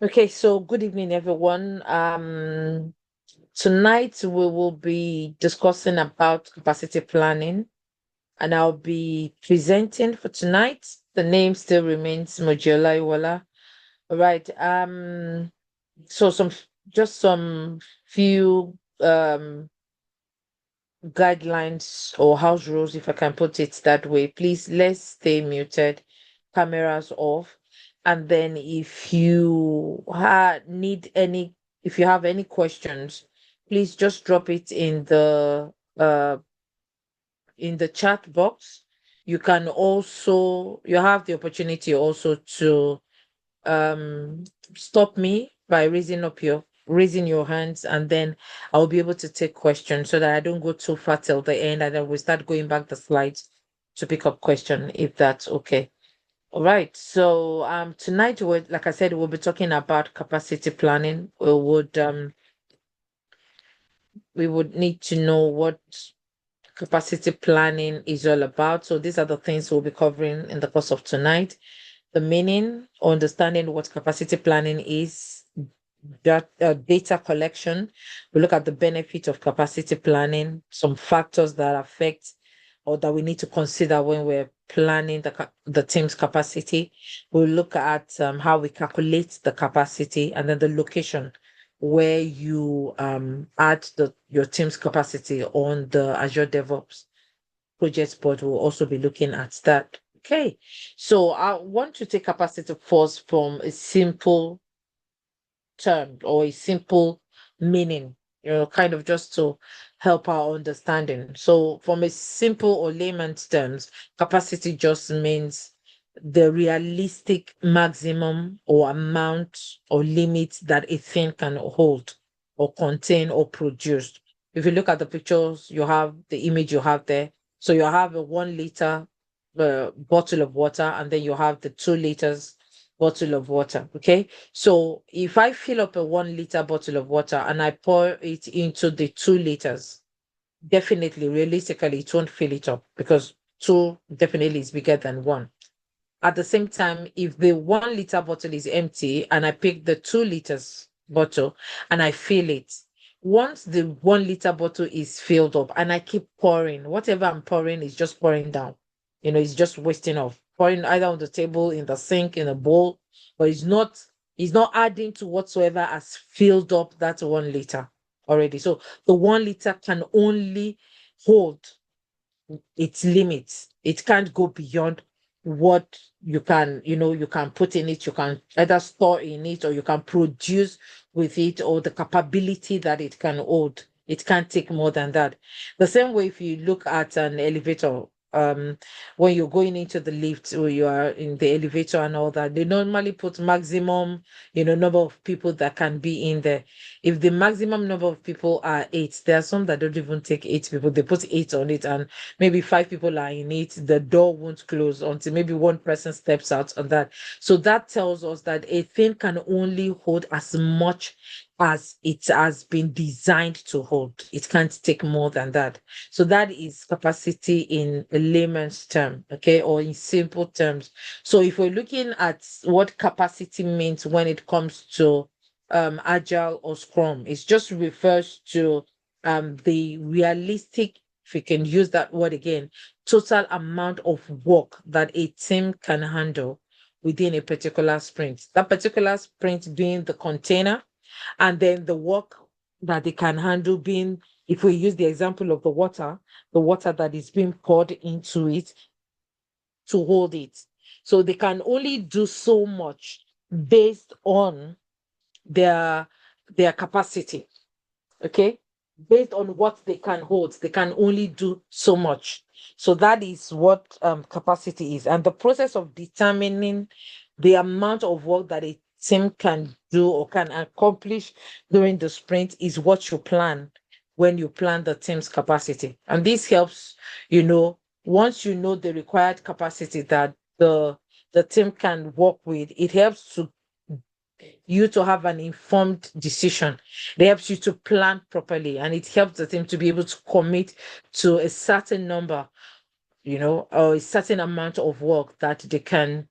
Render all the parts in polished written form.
Okay, so good evening, everyone. Tonight we will be discussing about capacity planning, and I'll be presenting for tonight. The name still remains Mojola Iwala. All right. So some few guidelines or house rules, if I can put it that way. Please let's stay muted, cameras off, and then if you have any questions, please just drop it uh in the chat box. You have the opportunity also to um stop me by raising your hands, and then I'll be able to take questions so that I don't go too far till the end, and then we start going back the slides to pick up question, if that's okay. All right. So tonight, like I said, we'll be talking about capacity planning. We would need to know what capacity planning is all about. So these are the things we'll be covering in the course of tonight: the meaning, understanding what capacity planning is, that data collection. We look at the benefit of capacity planning, some factors that affect or that we need to consider when we're planning the team's capacity. We'll look at how we calculate the capacity, and then the location where you add your team's capacity on the Azure DevOps project board. We'll also be looking at that. Okay, so I want to take capacity first from a simple term or a simple meaning, kind of just to help our understanding. So, from a simple or layman's terms, capacity just means the realistic maximum or amount or limit that a thing can hold or contain or produce. If you look at the pictures, you have the image you have there. So you have a 1 liter bottle of water, and then you have the 2 liters bottle of water. Okay. So if I fill up a 1 liter bottle of water and I pour it into the 2 liters, definitely, realistically, it won't fill it up because two definitely is bigger than one. At the same time, if the 1 liter bottle is empty and I pick the 2 liters bottle and I fill it, once the 1 liter bottle is filled up and I keep pouring, whatever I'm pouring is just pouring down. It's just wasting off, pouring either on the table, in the sink, in a bowl, but it's not adding to whatsoever has filled up that 1 liter already. So the 1 liter can only hold its limits. It can't go beyond what you can put in it. You can either store in it or you can produce with it, or the capability that it can hold. It can't take more than that. The same way, if you look at an elevator, when you're going into the lift or you are in the elevator and all that, they normally put maximum, number of people that can be in there. If the maximum number of people are 8, there are some that don't even take 8 people. They put 8 on it, and maybe 5 people are in it. The door won't close until maybe one person steps out on that. So that tells us that a thing can only hold as much as it has been designed to hold. It can't take more than that. So that is capacity in a layman's term, okay, or in simple terms. So if we're looking at what capacity means when it comes to agile or scrum, it just refers to the realistic, if we can use that word again, total amount of work that a team can handle within a particular sprint. That particular sprint being the container, and then the work that they can handle being, if we use the example of the water that is being poured into it to hold it. So they can only do so much based on their their capacity. Okay, based on what they can hold, they can only do so much. So that is what capacity is, and the process of determining the amount of work that a team can do or can accomplish during the sprint is what you plan when you plan the team's capacity. And this helps, once you know the required capacity that the team can work with, it helps to you to have an informed decision. It helps you to plan properly, and it helps the team to be able to commit to a certain number, or a certain amount of work that they can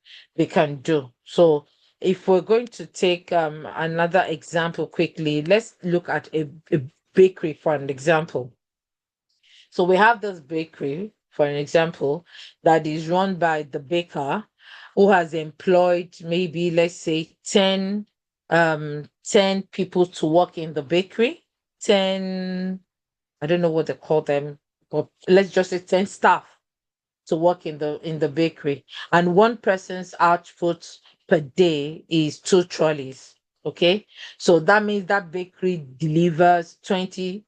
do. So if we're going to take another example quickly, let's look at a bakery for an example. So we have this bakery, for an example, that is run by the baker who has employed maybe, let's say, 10 people to work in the bakery. 10, I don't know what they call them, but let's just say 10 staff to work in the bakery. And one person's output per day is 2 trolleys. Okay. So that means that bakery delivers 20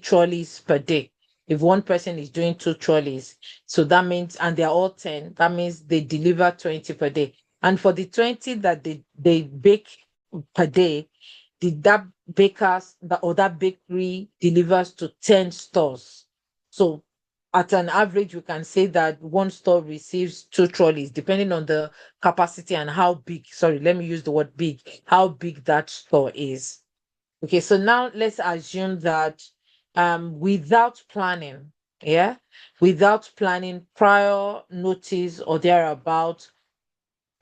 trolleys per day. If one person is doing 2 trolleys, so that means, and they're all 10, that means they deliver 20 per day. And for the 20 that they bake per day, that or that bakery delivers to 10 stores. So at an average, we can say that one store receives 2 trolleys, depending on the capacity and how big, sorry, let me use the word big, how big that store is. Okay, so now let's assume that without planning, without planning, prior notice or thereabout,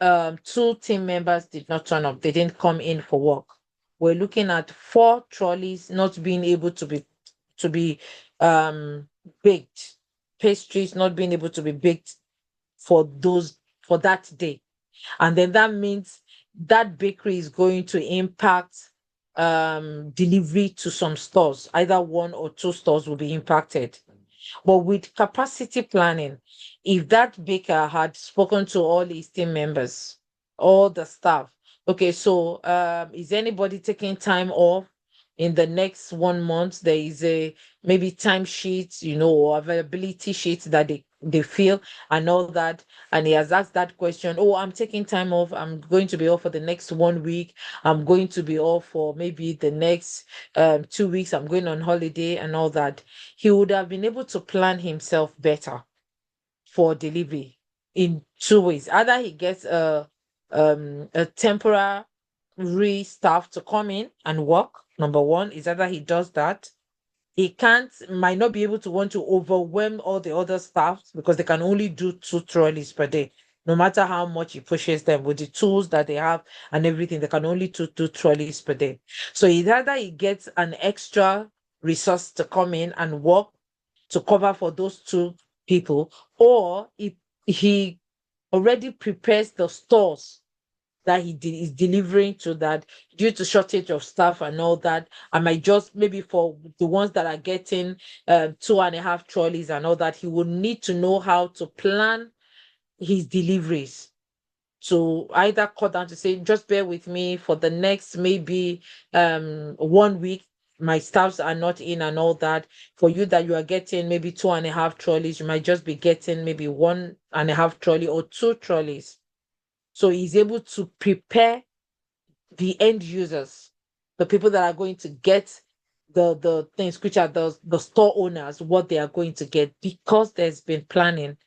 2 team members did not turn up. They didn't come in for work. We're looking at 4 trolleys not being able to be baked, pastries not being able to be baked for that day. And then that means that bakery is going to impact delivery to some stores. Either 1 or 2 stores will be impacted. But with capacity planning, if that baker had spoken to all his team members, all the staff, okay, so is anybody taking time off in the next 1 month? There is a maybe time sheet, or availability sheet that they fill and all that. And he has asked that question, oh, I'm taking time off. I'm going to be off for the next 1 week. I'm going to be off for maybe the next 2 weeks. I'm going on holiday and all that. He would have been able to plan himself better for delivery in 2 ways. Either he gets a temporary staff to come in and work. Number one is either he does that. He might not be able to want to overwhelm all the other staff because they can only do 2 trolleys per day. No matter how much he pushes them with the tools that they have and everything, they can only do 2 trolleys per day. So either he gets an extra resource to come in and work to cover for those 2 people, or he already prepares the stores that is delivering to, that due to shortage of staff and all that, I might just, maybe for the ones that are getting 2.5 trolleys and all that, he would need to know how to plan his deliveries. So either cut down to say, just bear with me for the next maybe 1 week, my staffs are not in and all that. For you that you are getting maybe 2.5 trolleys, you might just be getting maybe 1.5 trolley or 2 trolleys. So he's able to prepare the end users, the people that are going to get the things, which are the store owners, what they are going to get, because there's been planning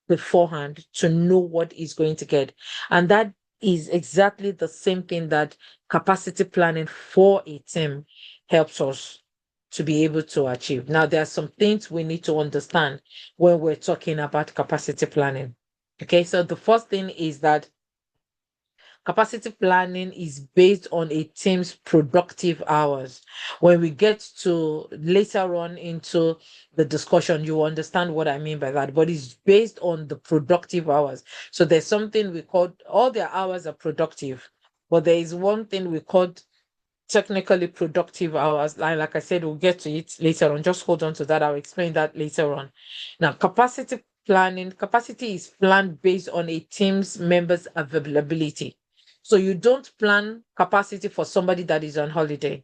beforehand to know what is going to get. And that is exactly the same thing that capacity planning for a team helps us to be able to achieve. Now, there are some things we need to understand when we're talking about capacity planning. Okay, so the first thing is that capacity planning is based on a team's productive hours. When we get to later on into the discussion, you understand what I mean by that, but it's based on the productive hours. So there's something we call, all their hours are productive, but there is one thing we call technically productive hours. Like I said, we'll get to it later on. Just hold on to that. I'll explain that later on. Now, capacity is planned based on a team's members' availability. So you don't plan capacity for somebody that is on holiday.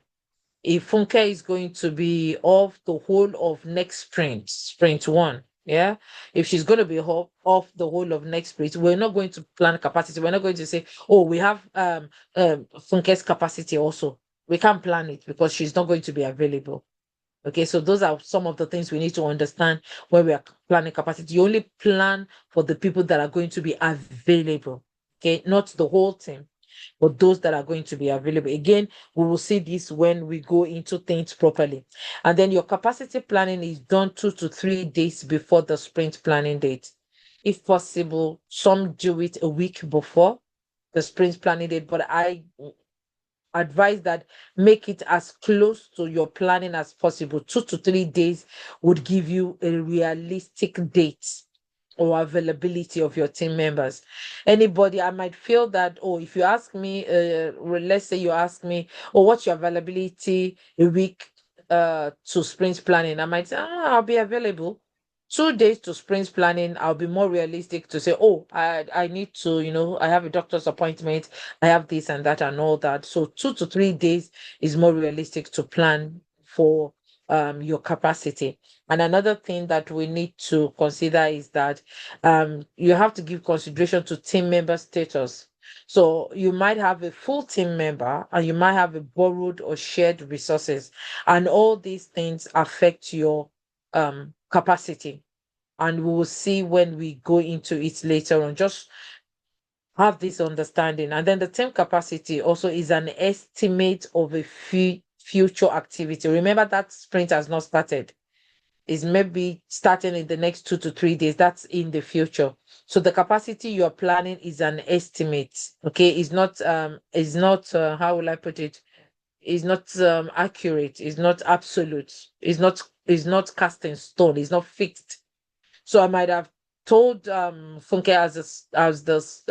If Funke is going to be off the whole of next sprint 1, yeah. If she's going to be off the whole of next sprint, we're not going to plan capacity. We're not going to say, oh, we have Funke's capacity also. We can't plan it because she's not going to be available. Okay, so those are some of the things we need to understand when we are planning capacity. You only plan for the people that are going to be available. Okay, not the whole team, but those that are going to be available. Again, we will see this when we go into things properly. And then your capacity planning is done 2 to 3 days before the sprint planning date. If possible, some do it a week before. the sprint planning date, but I advise that make it as close to your planning as possible. 2 to 3 days would give you a realistic date or availability of your team members. Anybody, I might feel that, oh, if you ask me, let's say you ask me, oh, what's your availability a week to sprint planning? I might say, I'll be available. 2 days to sprint planning, I'll be more realistic to say, oh, I need to, I have a doctor's appointment, I have this and that and all that. So 2 to 3 days is more realistic to plan for your capacity. And another thing that we need to consider is that you have to give consideration to team member status. So you might have a full team member and you might have a borrowed or shared resources, and all these things affect your capacity. And we will see when we go into it later on. Just have this understanding. And then the team capacity also is an estimate of a future activity. Remember that sprint has not started. Is maybe starting in the next 2 to 3 days. That's in the future. So the capacity you're planning is an estimate. Okay, it's not how will I put it? Is not accurate, is not absolute, is not cast in stone, is not fixed. So I might have told Funke as this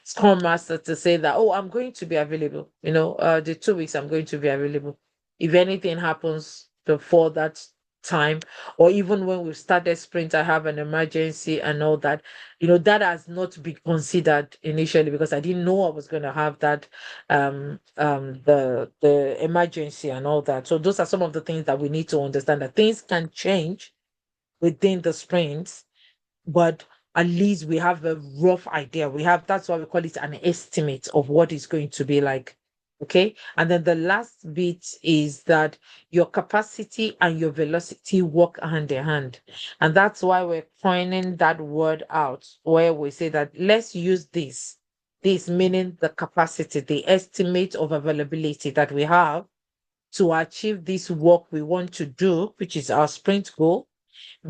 Scrum Master to say that, oh, I'm going to be available. The 2 weeks I'm going to be available. If anything happens before that time, or even when we started sprint, I have an emergency and all that. That has not been considered initially because I didn't know I was going to have that the emergency and all that. So those are some of the things that we need to understand, that things can change within the sprints, but at least we have a rough idea. That's why we call it an estimate of what it's going to be like. Okay. And then the last bit is that your capacity and your velocity work hand in hand. And that's why we're pointing that word out, where we say that let's use this meaning the capacity, the estimate of availability that we have to achieve this work we want to do, which is our sprint goal,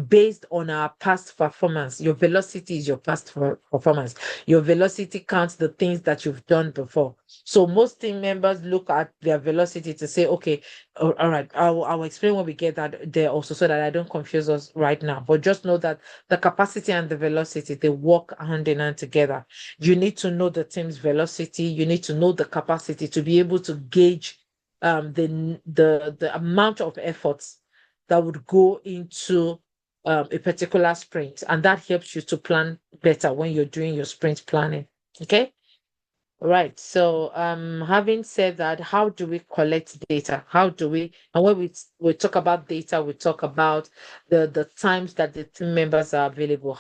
based on our past performance. Your velocity is your past performance. Your velocity counts the things that you've done before. So most team members look at their velocity to say, okay, all right, I'll explain when we get that there also, so that I don't confuse us right now. But just know that the capacity and the velocity, they work hand in hand together. You need to know the team's velocity. You need to know the capacity to be able to gauge the amount of efforts that would go into a particular sprint, and that helps you to plan better when you're doing your sprint planning. Okay. Right. So having said that, how do we collect data? And when we talk about data, we talk about the times that the team members are available.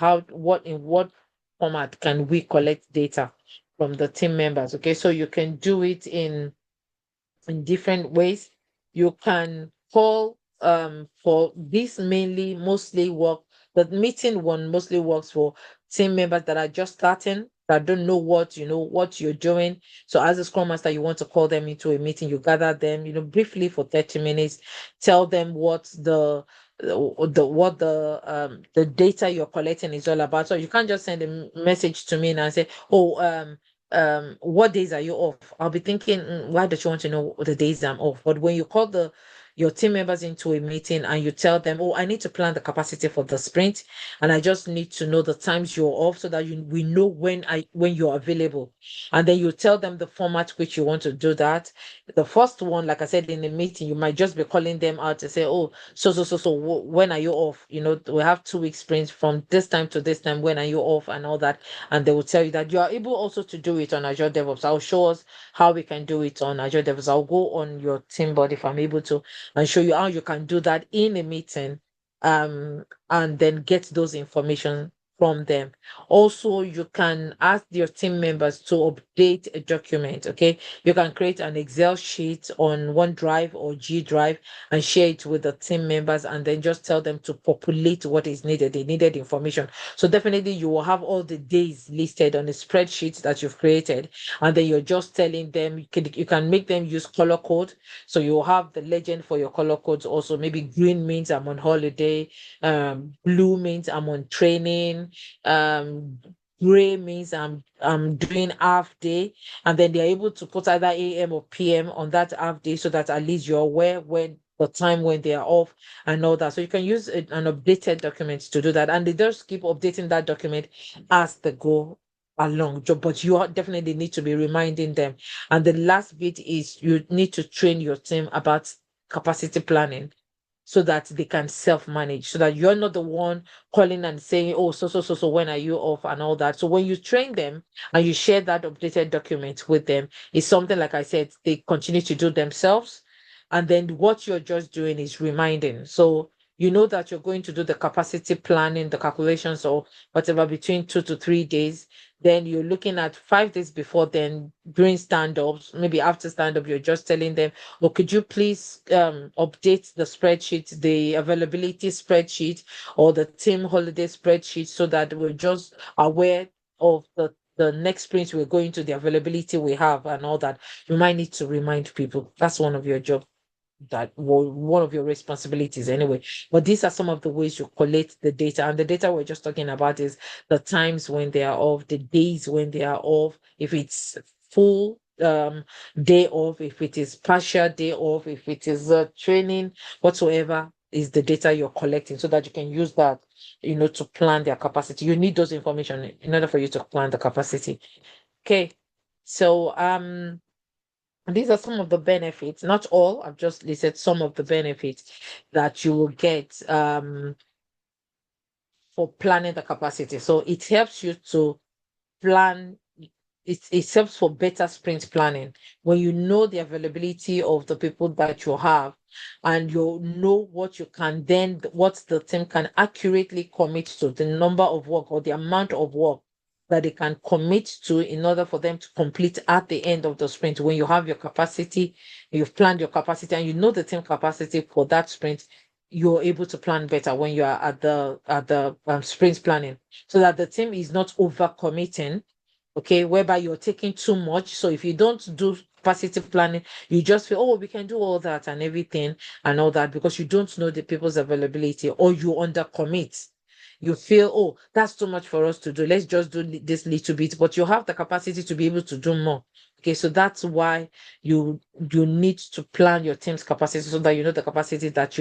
In what format can we collect data from the team members? Okay, so you can do it in different ways. You can call for this mostly work. The meeting one mostly works for team members that are just starting, that don't know what you're doing. So as a scrum master, you want to call them into a meeting, you gather them, briefly for 30 minutes, tell them what the data you're collecting is all about. So you can't just send a message to me and say, oh, what days are you off? I'll be thinking, why does you want to know the days I'm off? But when you call your team members into a meeting and you tell them, oh, I need to plan the capacity for the sprint, and I just need to know the times you're off so that we know when you're available. And then you tell them the format which you want to do that. The first one, like I said, in the meeting, you might just be calling them out to say, oh, so, when are you off? We have 2 week sprints from this time to this time. When are you off and all that? And they will tell you that you are able also to do it on Azure DevOps. I'll show us how we can do it on Azure DevOps. I'll go on your team board if I'm able to and show you how you can do that in a meeting, and then get those information from them. Also, you can ask your team members to update a document. Okay, you can create an Excel sheet on OneDrive or G Drive and share it with the team members, and then just tell them to populate what is needed, the needed information. So definitely you will have all the days listed on a spreadsheet that you've created, and then you're just telling them, you can make them use color code. So you have the legend for your color codes also. Maybe green means I'm on holiday, blue means I'm on training, gray means I'm doing half day, and then they're able to put either AM or PM on that half day so that at least you're aware when the time when they are off and all that. So you can use an updated document to do that, and they just keep updating that document as they go along. But you definitely need to be reminding them. And the last bit is you need to train your team about capacity planning so that they can self-manage, so that you're not the one calling and saying, oh, so when are you off and all that. So when you train them and you share that updated document with them, it's something, like I said, they continue to do themselves. And then what you're just doing is reminding. So you know that you're going to do the capacity planning, the calculations or whatever between 2 to 3 days. Then you're looking at 5 days before, then during stand-ups, maybe after stand-up, you're just telling them, or could you please update the spreadsheet, the availability spreadsheet or the team holiday spreadsheet, so that we're just aware of the next sprint we're going to, the availability we have and all that. You might need to remind people. That's one of your jobs, that one of your responsibilities anyway. But these are some of the ways you collect the data. And the data we're just talking about is the times when they are off, the days when they are off, if it's full day off, if it is partial day off, if it is training, whatsoever is the data you're collecting, so that you can use that, to plan their capacity. You need those information in order for you to plan the capacity. Okay. So these are some of the benefits, not all. I've just listed some of the benefits that you will get for planning the capacity. So it helps you to plan. It helps for better sprint planning when you know the availability of the people that you have, and you know what you can then, what the team can accurately commit to, the number of work or the amount of work that they can commit to in order for them to complete at the end of the sprint. When you have your capacity, you've planned your capacity, and you know the team capacity for that sprint, you're able to plan better when you are at the sprint planning, so that the team is not over committing, okay, whereby you're taking too much. So if you don't do capacity planning, you just feel, oh, we can do all that and everything and all that, because you don't know the people's availability, or you undercommit. You feel, oh, that's too much for us to do. Let's just do this little bit, but you have the capacity to be able to do more. Okay, so that's why you need to plan your team's capacity, so that you know the capacity that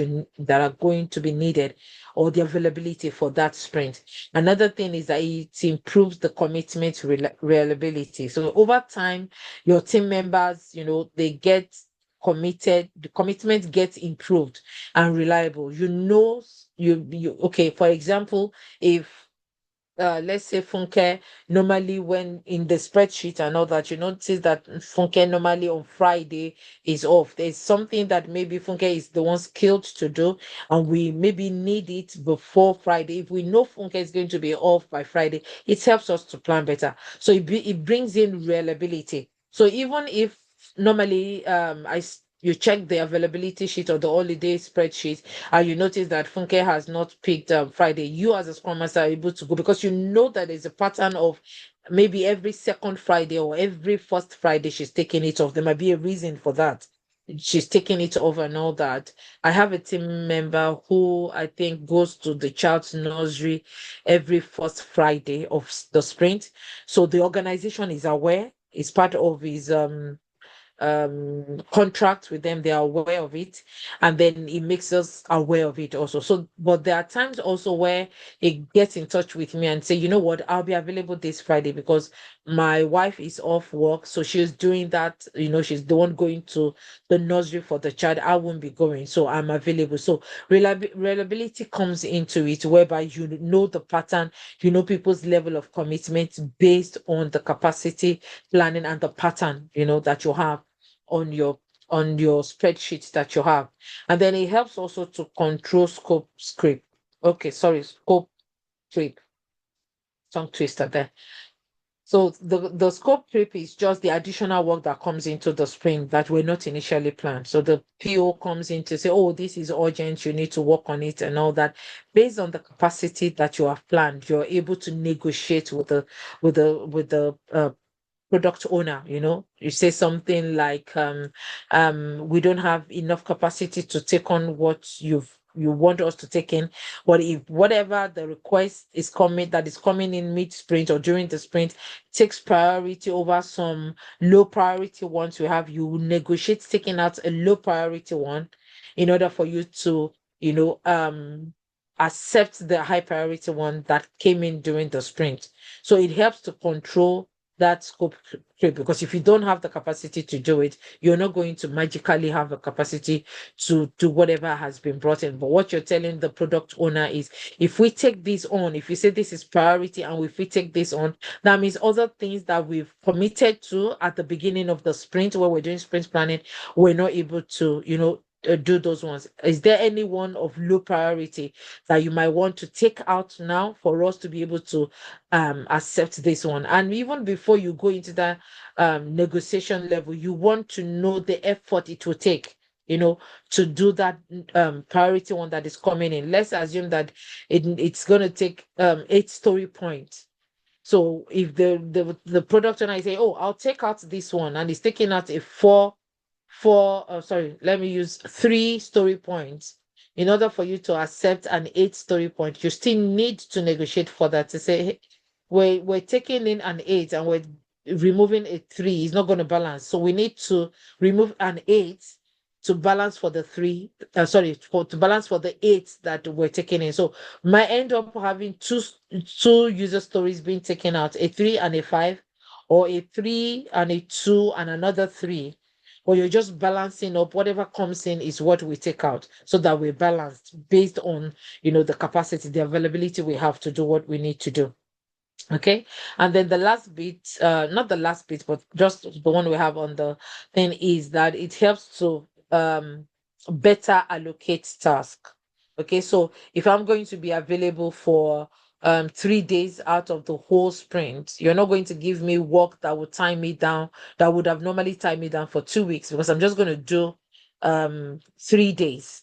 are going to be needed, or the availability for that sprint. Another thing is that it improves the commitment reliability. So over time, your team members, they get committed, the commitment gets improved and reliable. You okay, for example, if let's say Funke, normally when in the spreadsheet and all that, you notice that Funke normally on Friday is off. There's something that maybe Funke is the one skilled to do, and we maybe need it before Friday. If we know Funke is going to be off by Friday, it helps us to plan better. So it brings in reliability. So even if normally you check the availability sheet or the holiday spreadsheet, and you notice that Funke has not picked up Friday, you as a scrum master are able to go, because you know that there's a pattern of maybe every second Friday or every first Friday she's taking it off. There might be a reason for that. She's taking it off and all that. I have a team member who I think goes to the child's nursery every first Friday of the sprint. So the organization is aware. It's part of his contract with them. They are aware of it, and then it makes us aware of it also. So but there are times also where it gets in touch with me and say, you know what, I'll be available this Friday because my wife is off work, so she's doing that, she's the one going to the nursery for the child. I won't be going, so I'm available. So reliability comes into it, whereby you know the pattern, people's level of commitment based on the capacity planning and the pattern that you have on your spreadsheet that you have. And then it helps also to control scope script. Okay, sorry, scope creep. Tongue twister there. So the scope creep is just the additional work that comes into the sprint that were not initially planned. So the PO comes in to say, oh, this is urgent, you need to work on it and all that. Based on the capacity that you have planned, you're able to negotiate with the product owner. You say something like we don't have enough capacity to take on what you've you want us to take in. But if whatever the request is coming in mid sprint or during the sprint takes priority over some low priority ones we have, you will negotiate taking out a low priority one in order for you to, accept the high priority one that came in during the sprint. So it helps to control that scope creep, because if you don't have the capacity to do it, you're not going to magically have the capacity to do whatever has been brought in. But what you're telling the product owner is, if we take this on, if you say this is priority and if we take this on, that means other things that we've committed to at the beginning of the sprint where we're doing sprint planning, we're not able to, do those ones. Is there any one of low priority that you might want to take out now for us to be able to accept this one? And even before you go into that negotiation level, you want to know the effort it will take, to do that priority one that is coming in. Let's assume that it's going to take 8 story points. So if the product owner is saying, oh, I'll take out this one, and it's taking out a let me use 3 story points. In order for you to accept an 8 story point, you still need to negotiate for that to say, hey, we're taking in an 8 and we're removing a 3. It's not going to balance. So we need to remove an 8 to balance for the 3, to balance for the 8 that we're taking in. So might end up having two user stories being taken out, a 3 and a 5, or a 3 and a 2 and another 3. Or you're just balancing up whatever comes in is what we take out, so that we're balanced based on, the capacity, the availability we have to do what we need to do. Okay. And then the last bit, not the last bit, but just the one we have on the thing, is that it helps to better allocate task. Okay. So if I'm going to be available for 3 days out of the whole sprint, you're not going to give me work that would tie me down, that would have normally tied me down for 2 weeks, because I'm just going to do 3 days.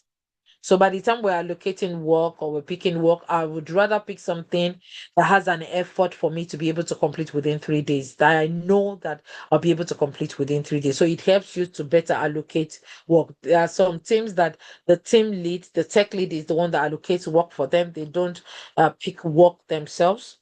So by the time we're allocating work or we're picking work, I would rather pick something that has an effort for me to be able to complete within 3 days, that I know that I'll be able to complete within 3 days. So it helps you to better allocate work. There are some teams that the team lead, the tech lead, is the one that allocates work for them. They don't pick work themselves.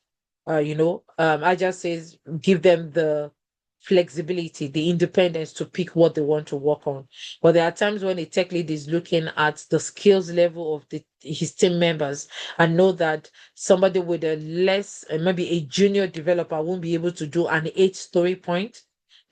I just says give them the flexibility, the independence to pick what they want to work on. But there are times when a tech lead is looking at the skills level of his team members, and know that somebody with a less, maybe a junior developer, won't be able to do an 8 story point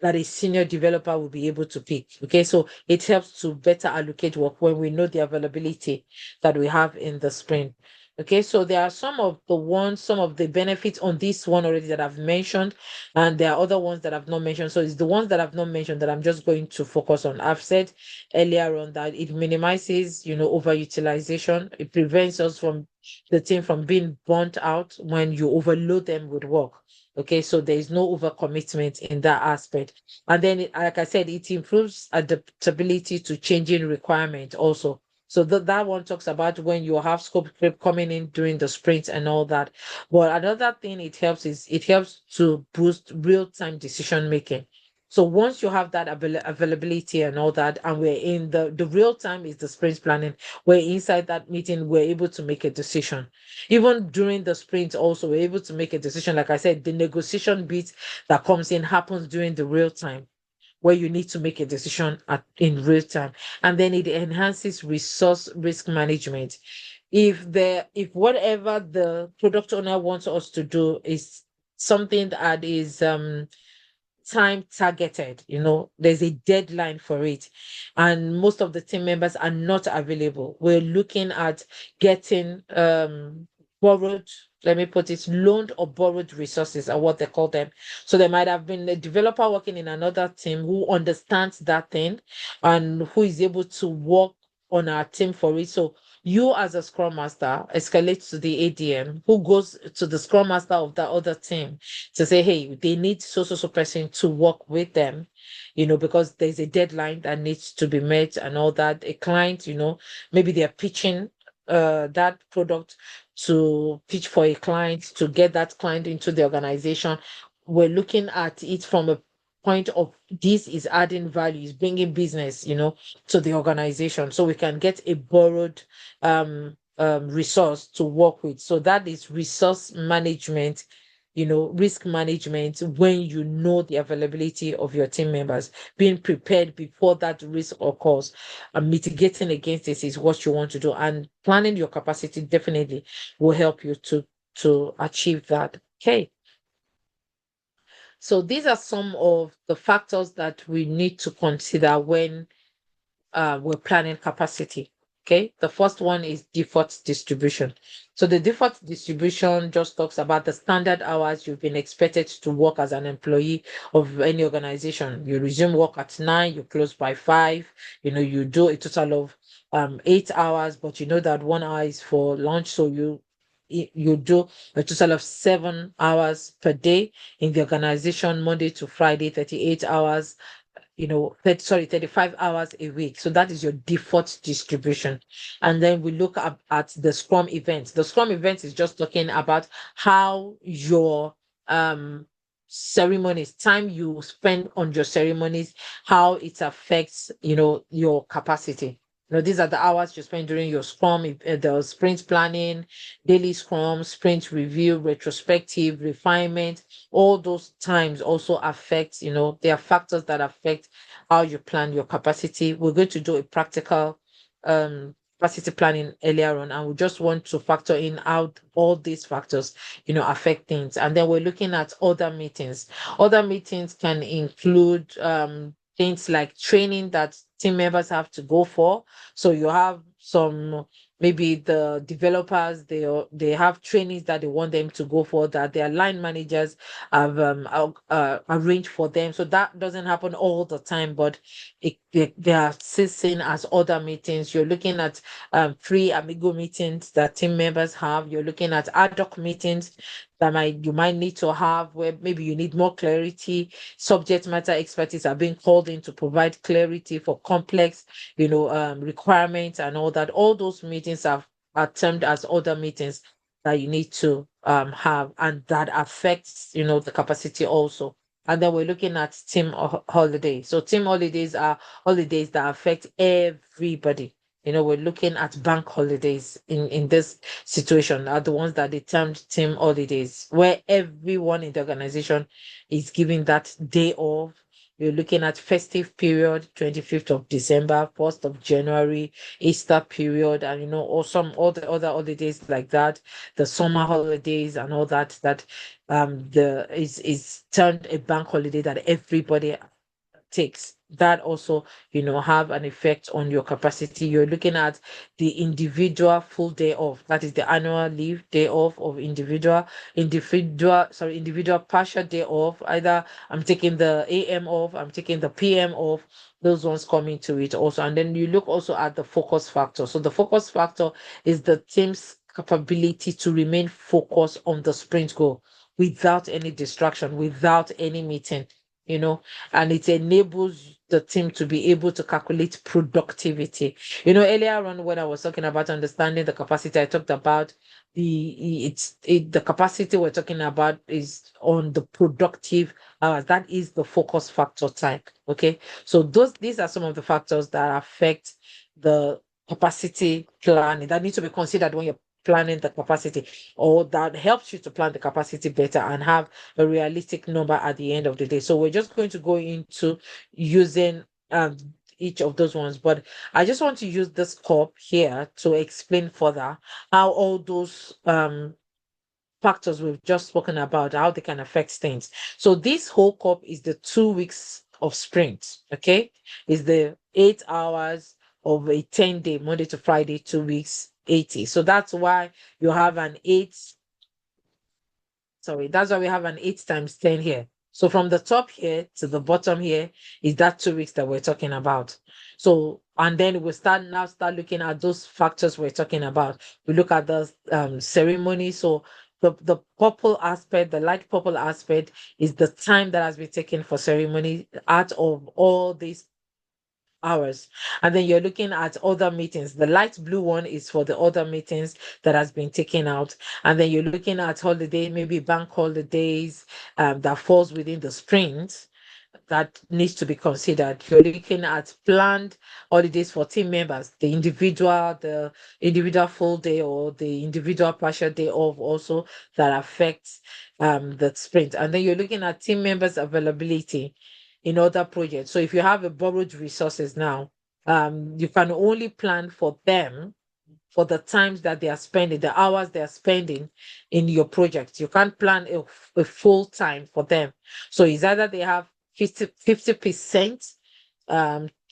that a senior developer will be able to pick. Okay, so it helps to better allocate work when we know the availability that we have in the sprint. Okay, so there are some of the benefits on this one already that I've mentioned, and there are other ones that I've not mentioned. So it's the ones that I've not mentioned that I'm just going to focus on. I've said earlier on that it minimizes, overutilization. It prevents the team from being burnt out when you overload them with work. Okay, so there is no overcommitment in that aspect. And then, like I said, it improves adaptability to changing requirements also. So that one talks about when you have scope creep coming in during the sprint and all that. But another thing it helps to boost real-time decision making. So once you have that availability and all that, and we're in the real time is the sprint planning, we're inside that meeting, we're able to make a decision. Even during the sprint also, we're able to make a decision. Like I said, the negotiation bit that comes in happens during the real time, where you need to make a decision in real time. And then it enhances resource risk management. If whatever the product owner wants us to do is something that is time targeted, there's a deadline for it, and most of the team members are not available, we're looking at getting borrowed, let me put it, loaned or borrowed resources are what they call them. So there might have been a developer working in another team who understands that thing and who is able to work on our team for it. So you as a scrum master escalate to the ADM, who goes to the scrum master of the other team to say, hey, they need so person to work with them, because there's a deadline that needs to be met and all that. A client, maybe they're pitching that product to pitch for a client to get that client into the organization. We're looking at it from a point of this is adding value, is bringing business, to the organization, so we can get a borrowed resource to work with. So that is resource management, risk management, when you know the availability of your team members, being prepared before that risk occurs, and mitigating against this is what you want to do. And planning your capacity definitely will help you to achieve that. Okay. So these are some of the factors that we need to consider when we're planning capacity. Okay, the first one is default distribution. So the default distribution just talks about the standard hours you've been expected to work as an employee of any organization. You resume work at 9, you close by 5, you do a total of 8 hours, but you know that 1 hour is for lunch, so you do a total of 7 hours per day in the organization, Monday to Friday, 38 hours, 35 hours a week. So that is your default distribution. And then we look at the Scrum event. The Scrum event is just talking about how your ceremonies, time you spend on your ceremonies, how it affects, your capacity. These are the hours you spend during your Scrum, the sprint planning, daily Scrum, sprint review, retrospective, refinement. All those times also affect, there are factors that affect how you plan your capacity. We're going to do a practical capacity planning earlier on, and we just want to factor in how all these factors, affect things. And then we're looking at other meetings. Other meetings can include things like training that team members have to go for. So you have some, maybe the developers, they have trainings that they want them to go for, that their line managers have arranged for them. So that doesn't happen all the time, but they are still seen as other meetings. You're looking at free amigo meetings that team members have. You're looking at ad hoc meetings that you might need to have, where maybe you need more clarity. Subject matter experts are being called in to provide clarity for complex, requirements and all that. All those meetings are termed as other meetings that you need to have, and that affects, the capacity also. And then we're looking at team holidays. So team holidays are holidays that affect everybody. We're looking at bank holidays in this situation, are the ones that they termed team holidays, where everyone in the organization is given that day off. You're looking at festive period, 25th of December, 1st of January, Easter period, and or all the other holidays like that, the summer holidays and all that, the is turned a bank holiday that everybody takes. That also, have an effect on your capacity. You're looking at the individual full day off. That is the annual leave day off of individual partial day off. Either I'm taking the AM off, I'm taking the PM off. Those ones come into it also. And then you look also at the focus factor. So the focus factor is the team's capability to remain focused on the sprint goal without any distraction, without any meeting, and it enables the team to be able to calculate productivity. Earlier on, when I was talking about understanding the capacity, I talked about the capacity we're talking about is on the productive hours. That is the focus factor type. Okay. So these are some of the factors that affect the capacity planning that need to be considered when you're planning the capacity, or that helps you to plan the capacity better and have a realistic number at the end of the day. So we're just going to go into using each of those ones, but I just want to use this cup here to explain further how all those factors we've just spoken about, how they can affect things. So this whole cup is the 2 weeks of sprint. Okay, is the 8 hours of a 10-day, Monday to Friday, 2 weeks, 80. So that's why you have an 8. Sorry, that's why we have an 8 times 10 here. So from the top here to the bottom here is that 2 weeks that we're talking about. So, and then we start looking at those factors we're talking about. We look at the ceremony. So the purple aspect, the light purple aspect, is the time that has been taken for ceremony out of all these hours. And then you're looking at other meetings. The light blue one is for the other meetings that has been taken out. And then you're looking at holiday, maybe bank holidays that falls within the sprint. that needs to be considered. You're looking at planned holidays for team members, the individual full day or the individual partial day off also that affects the sprint. And then you're looking at team members' availability in other projects. So if you have a borrowed resources now, you can only plan for them for the times that they are spending, the hours they are spending in your project. You can't plan a full time for them. So it's either they have 50%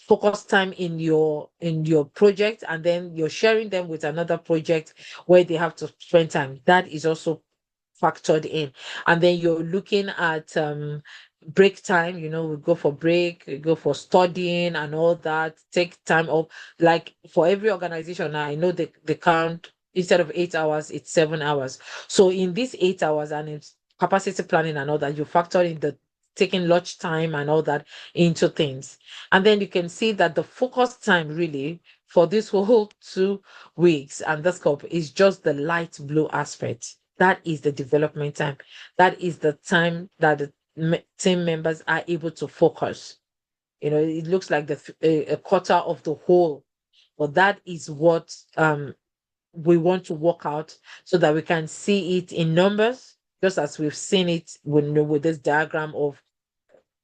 focus time in your project, and then you're sharing them with another project where they have to spend time. That is also factored in. And then you're looking at break time, we go for break, we go for studying and all that, take time off. Like for every organization now, I know they count, instead of 8 hours, it's 7 hours. So in these 8 hours and it's capacity planning and all that, you factor in the taking lunch time and all that into things. And then you can see that the focus time really for this whole 2 weeks and the scope is just the light blue aspect. That is the development time. That is the time that the team members are able to focus. It looks like a quarter of the whole, but that is what we want to work out so that we can see it in numbers, just as we've seen it with this diagram of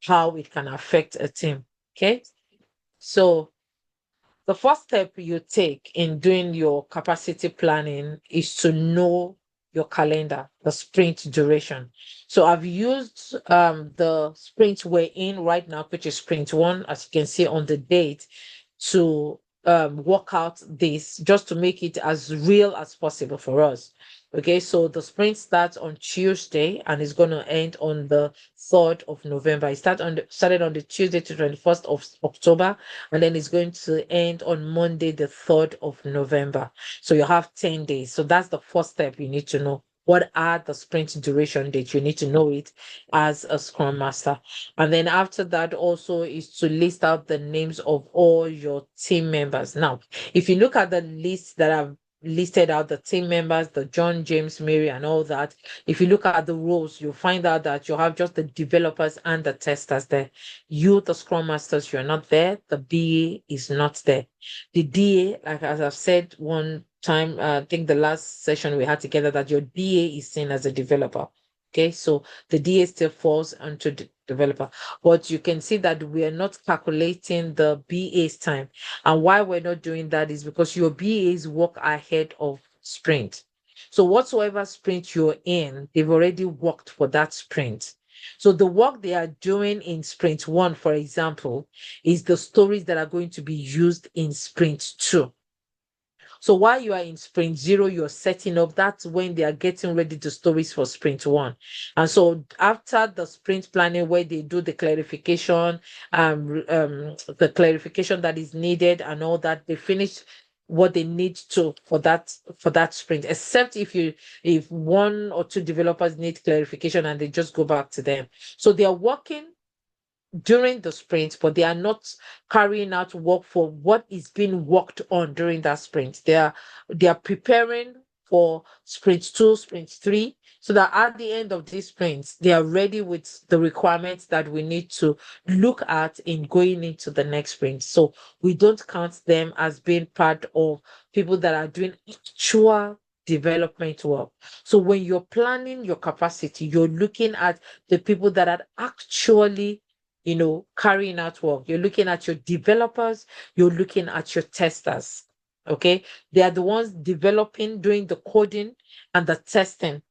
how it can affect a team. Okay, so the first step you take in doing your capacity planning is to know your calendar, the sprint duration. So I've used the sprint we're in right now, which is sprint 1, as you can see on the date, to work out this, just to make it as real as possible for us. Okay, so the sprint starts on Tuesday and is going to end on the 3rd of November. It started on the Tuesday to 21st of October, and then it's going to end on Monday, the 3rd of November. So you have 10 days. So that's the first step you need to know. What are the sprint duration dates? You need to know it as a Scrum Master. And then after that also is to list out the names of all your team members. Now, if you look at the list that I've listed out, the team members, the John, James, Mary, and all that, if you look at the roles, you'll find out that you have just the developers and the testers there. You, the Scrum Masters, you're not there. The BA is not there. The DA, like as I've said one time, I think the last session we had together, that your DA is seen as a developer. Okay, so the DA still falls onto the developer, but you can see that we are not calculating the BA's time. And why we're not doing that is because your BAs work ahead of sprint. So whatsoever sprint you're in, they've already worked for that sprint. So the work they are doing in sprint 1, for example, is the stories that are going to be used in sprint 2. So while you are in sprint 0, you're setting up, that's when they are getting ready to stories for sprint 1. And so after the sprint planning, where they do the clarification, the clarification that is needed and all that, they finish what they need to for that sprint, except if 1 or 2 developers need clarification and they just go back to them. So they are working during the sprint, but they are not carrying out work for what is being worked on during that sprint. They are preparing for sprint 2, sprint 3, so that at the end of these sprints, they are ready with the requirements that we need to look at in going into the next sprint. So we don't count them as being part of people that are doing actual development work. So when you're planning your capacity, you're looking at the people that are actually carrying out work. You're looking at your developers, you're looking at your testers. Okay, they are the ones developing, doing the coding and the testing.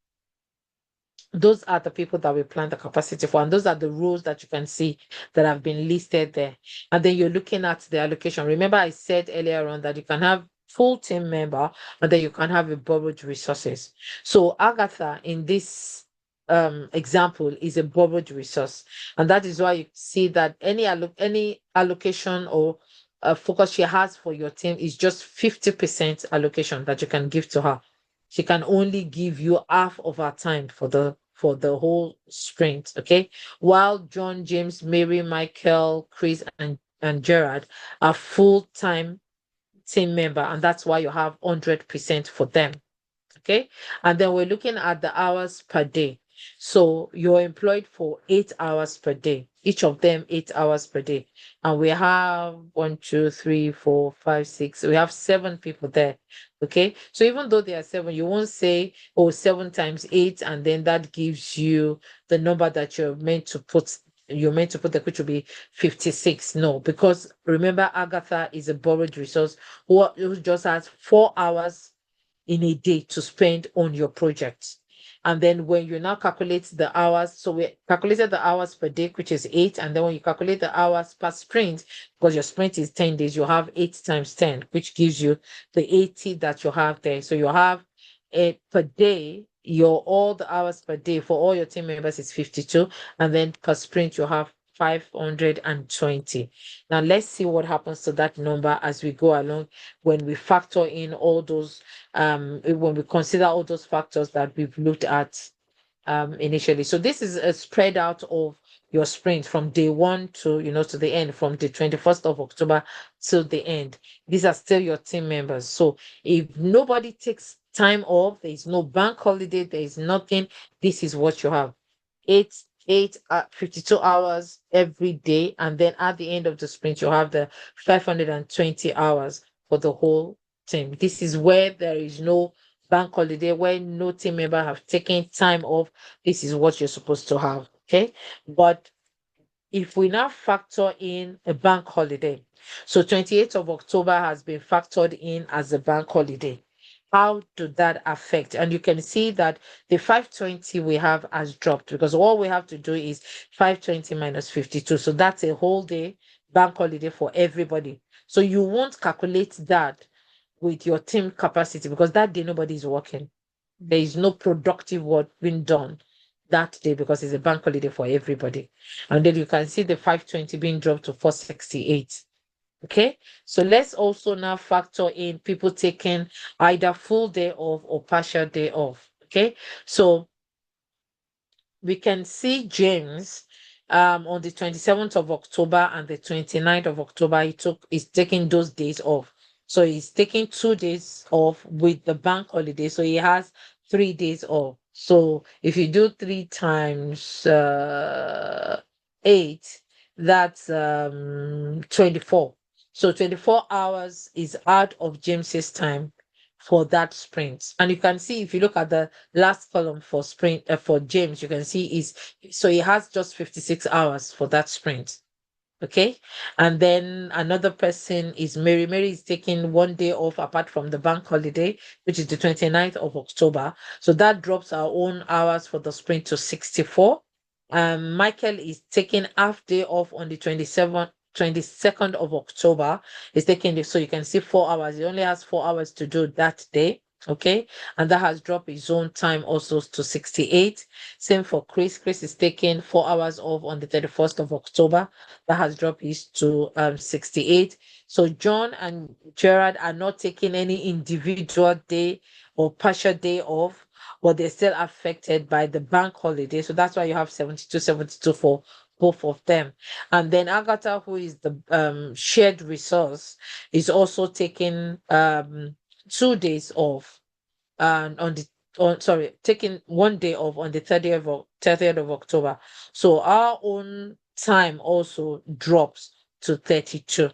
Those are the people that we plan the capacity for, and those are the roles that you can see that have been listed there. And then you're looking at the allocation. Remember, I said earlier on that you can have full team member, and then you can have a borrowed resources. So Agatha in this example is a borrowed resource, and that is why you see that any allocation or focus she has for your team is just 50% allocation that you can give to her. She can only give you half of her time for the whole sprint. Okay, while John, James, Mary, Michael, Chris, and Gerard are full-time team member, and that's why you have 100% for them. Okay, and then we're looking at the hours per day. So you're employed for 8 hours per day, each of them 8 hours per day. And we have 1, 2, 3, 4, 5, 6. We have 7 people there. Okay. So even though there are 7, you won't say, oh, 7 times 8, and then that gives you the number that you're meant to put. You're meant to put the, which will be 56. No, because remember, Agatha is a borrowed resource who just has 4 hours in a day to spend on your project. And then when you now calculate the hours, so we calculated the hours per day, which is 8. And then when you calculate the hours per sprint, because your sprint is 10 days, you have 8 times 10, which gives you the 80 that you have there. So you have per day, your all the hours per day for all your team members is 52. And then per sprint, you have 520. Now let's see what happens to that number as we go along when we factor in all those when we consider all those factors that we've looked at initially. So this is a spread out of your sprint from day 1 to to the end, from the 21st of October till the end. These are still your team members. So if nobody takes time off, there is no bank holiday, there is nothing, this is what you have. 52 hours every day, and then at the end of the sprint you have the 520 hours for the whole team. This is where there is no bank holiday, where no team member have taken time off. This is what you're supposed to have. Okay. But if we now factor in a bank holiday, so 28th of October has been factored in as a bank holiday. How did that affect? And you can see that the 520 we have has dropped, because all we have to do is 520 minus 52. So that's a whole day bank holiday for everybody. So you won't calculate that with your team capacity, because that day nobody is working. There is no productive work being done that day because it's a bank holiday for everybody. And then you can see the 520 being dropped to 468. Okay, so let's also now factor in people taking either full day off or partial day off. Okay, so we can see James on the 27th of October and the 29th of October, he's taking those days off. So he's taking 2 days off with the bank holiday. So he has 3 days off. So if you do 3 times 8, that's 24. So 24 hours is out of James's time for that sprint. And you can see, if you look at the last column for sprint for James, you can see so he has just 56 hours for that sprint. Okay. And then another person is Mary. Mary is taking 1 day off apart from the bank holiday, which is the 29th of October. So that drops our own hours for the sprint to 64. Michael is taking half day off on the 22nd of October. He's taking this, so you can see 4 hours. He only has 4 hours to do that day. Okay, and that has dropped his own time also to 68. Same for Chris. Chris is taking 4 hours off on the 31st of October. That has dropped his to 68. So John and Gerard are not taking any individual day or partial day off, but they're still affected by the bank holiday. So that's why you have 72 for both of them. And then Agatha, who is the shared resource, is also taking 2 days off, and taking 1 day off on the 30th of October. So our own time also drops to 32.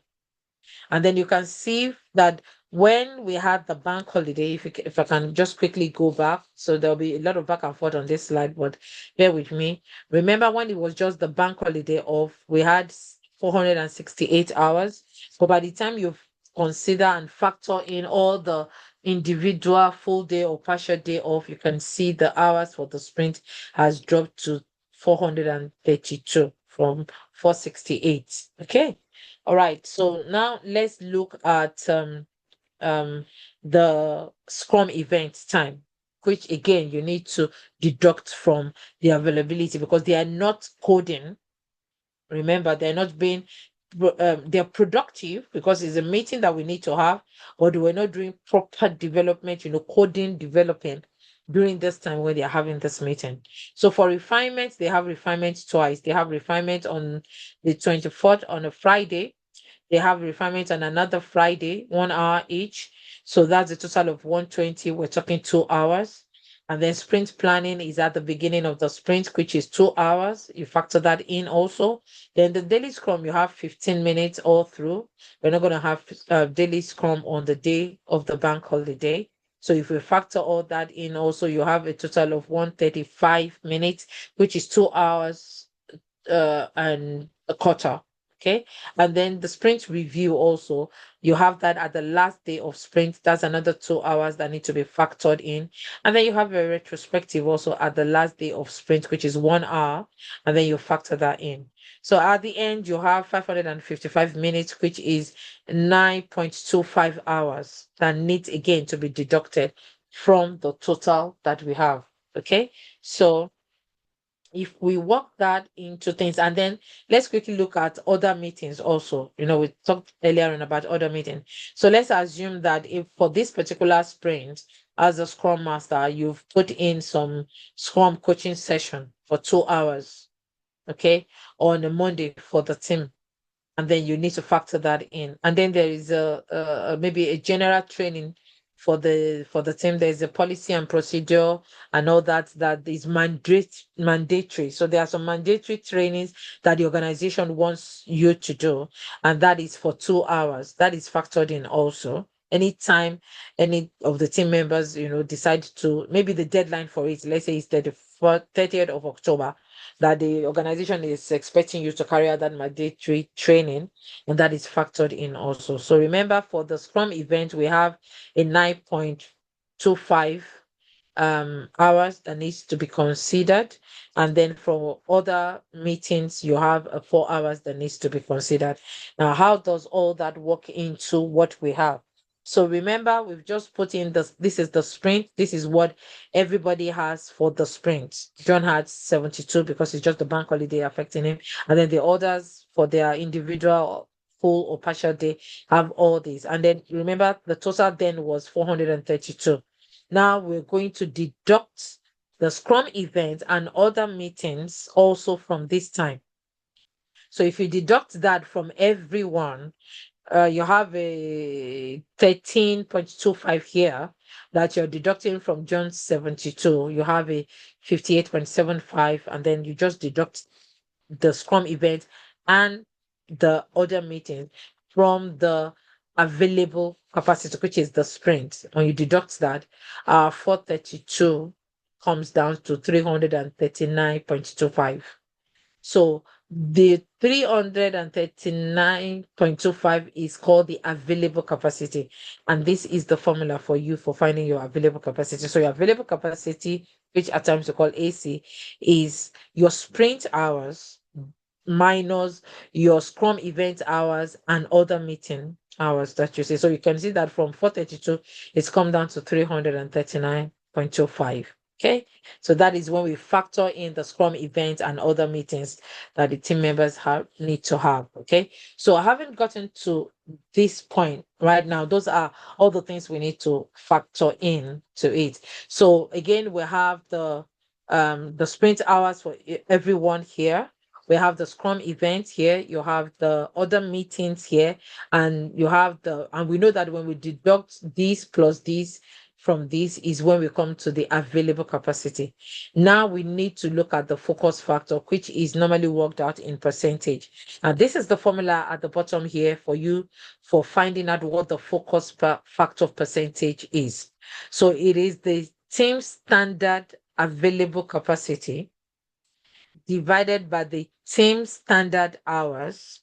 And then you can see that when we had the bank holiday, if I can just quickly go back, so there'll be a lot of back and forth on this slide, but bear with me. Remember when it was just the bank holiday off, we had 468 hours. But by the time you consider and factor in all the individual full day or partial day off, you can see the hours for the sprint has dropped to 432 from 468. Okay. All right. So now let's look at the Scrum event time, which again you need to deduct from the availability, because they are not coding. Remember, they're not being they're productive because it's a meeting that we need to have, but we're not doing proper development, coding development during this time when they're having this meeting. So for refinements, they have refinements twice. They have refinement on the 24th on a Friday. They have refinement on another Friday, 1 hour each. So that's a total of 120. We're talking 2 hours. And then sprint planning is at the beginning of the sprint, which is 2 hours. You factor that in also. Then the daily scrum, you have 15 minutes all through. We're not going to have daily scrum on the day of the bank holiday. So if we factor all that in also, you have a total of 135 minutes, which is 2 hours and a quarter. Okay. And then the sprint review also, you have that at the last day of sprint. That's another 2 hours that need to be factored in. And then you have a retrospective also at the last day of sprint, which is 1 hour. And then you factor that in. So at the end, you have 555 minutes, which is 9.25 hours that needs again to be deducted from the total that we have. Okay. So if we work that into things, and then let's quickly look at other meetings also. We talked earlier on about other meetings. So let's assume that if for this particular sprint, as a Scrum Master, you've put in some Scrum coaching session for 2 hours, okay, on a Monday for the team. And then you need to factor that in. And then there is maybe a general training for the team. There's a policy and procedure and all that is mandatory. So there are some mandatory trainings that the organization wants you to do, and that is for 2 hours. That is factored in also. Anytime any of the team members, decide to, maybe the deadline for it, let's say it's 30th of October, that the organization is expecting you to carry out that mandatory training, and that is factored in also. So remember, for the Scrum event, we have a 9.25 hours that needs to be considered. And then for other meetings, you have 4 hours that needs to be considered. Now, how does all that work into what we have? So remember, we've just put in this is the sprint. This is what everybody has for the sprint. John had 72 because it's just the bank holiday affecting him. And then the others for their individual full or partial day have all these. And then remember, the total then was 432. Now we're going to deduct the Scrum event and other meetings also from this time. So if you deduct that from everyone, you have a 13.25 here that you're deducting from John's 72. You have a 58.75, and then you just deduct the Scrum event and the other meeting from the available capacity, which is the sprint. When you deduct that, 432 comes down to 339.25. So the 339.25 is called the available capacity. And this is the formula for you for finding your available capacity. So your available capacity, which at times we call AC, is your sprint hours minus your Scrum event hours and other meeting hours that you see. So you can see that from 432, it's come down to 339.25. Okay, so that is when we factor in the Scrum event and other meetings that the team members need to have. Okay, so I haven't gotten to this point right now. Those are all the things we need to factor in to it. So again, we have the sprint hours for everyone here. We have the Scrum event here. You have the other meetings here, and we know that when we deduct these plus these from this is when we come to the available capacity. Now we need to look at the focus factor, which is normally worked out in percentage. And this is the formula at the bottom here for you for finding out what the focus factor percentage is. So it is the team standard available capacity divided by the team standard hours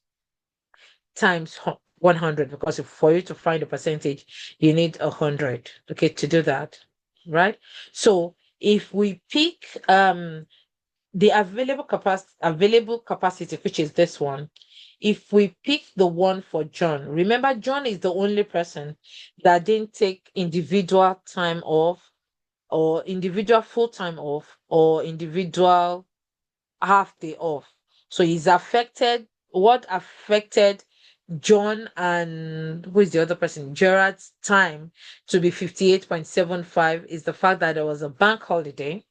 times 100, because for you to find a percentage, you need 100, okay, to do that, right? So if we pick the available capacity, which is this one, if we pick the one for John, remember John is the only person that didn't take individual time off or individual full-time off or individual half day off. So he's affected. What affected John and who is the other person, Gerard's time to be 58.75 is the fact that there was a bank holiday,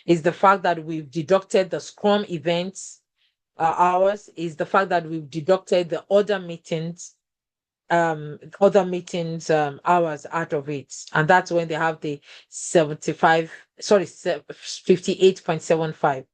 is the fact that we've deducted the Scrum events hours, is the fact that we've deducted the other meetings hours out of it. And that's when they have the 75 sorry, 58.75.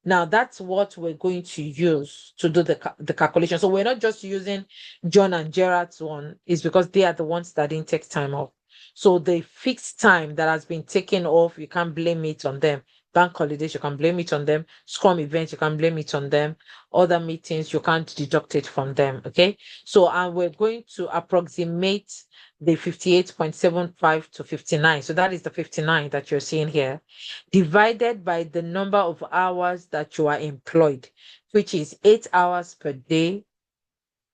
Now that's what we're going to use to do the calculation. So we're not just using John and Gerard's one, is because they are the ones that didn't take time off. So the fixed time that has been taken off, you can't blame it on them. Bank holidays, you can blame it on them. Scrum events, you can blame it on them. Other meetings, you can't deduct it from them. Okay. So we're going to approximate the 58.75 to 59. So that is the 59 that you're seeing here, divided by the number of hours that you are employed, which is 8 hours per day,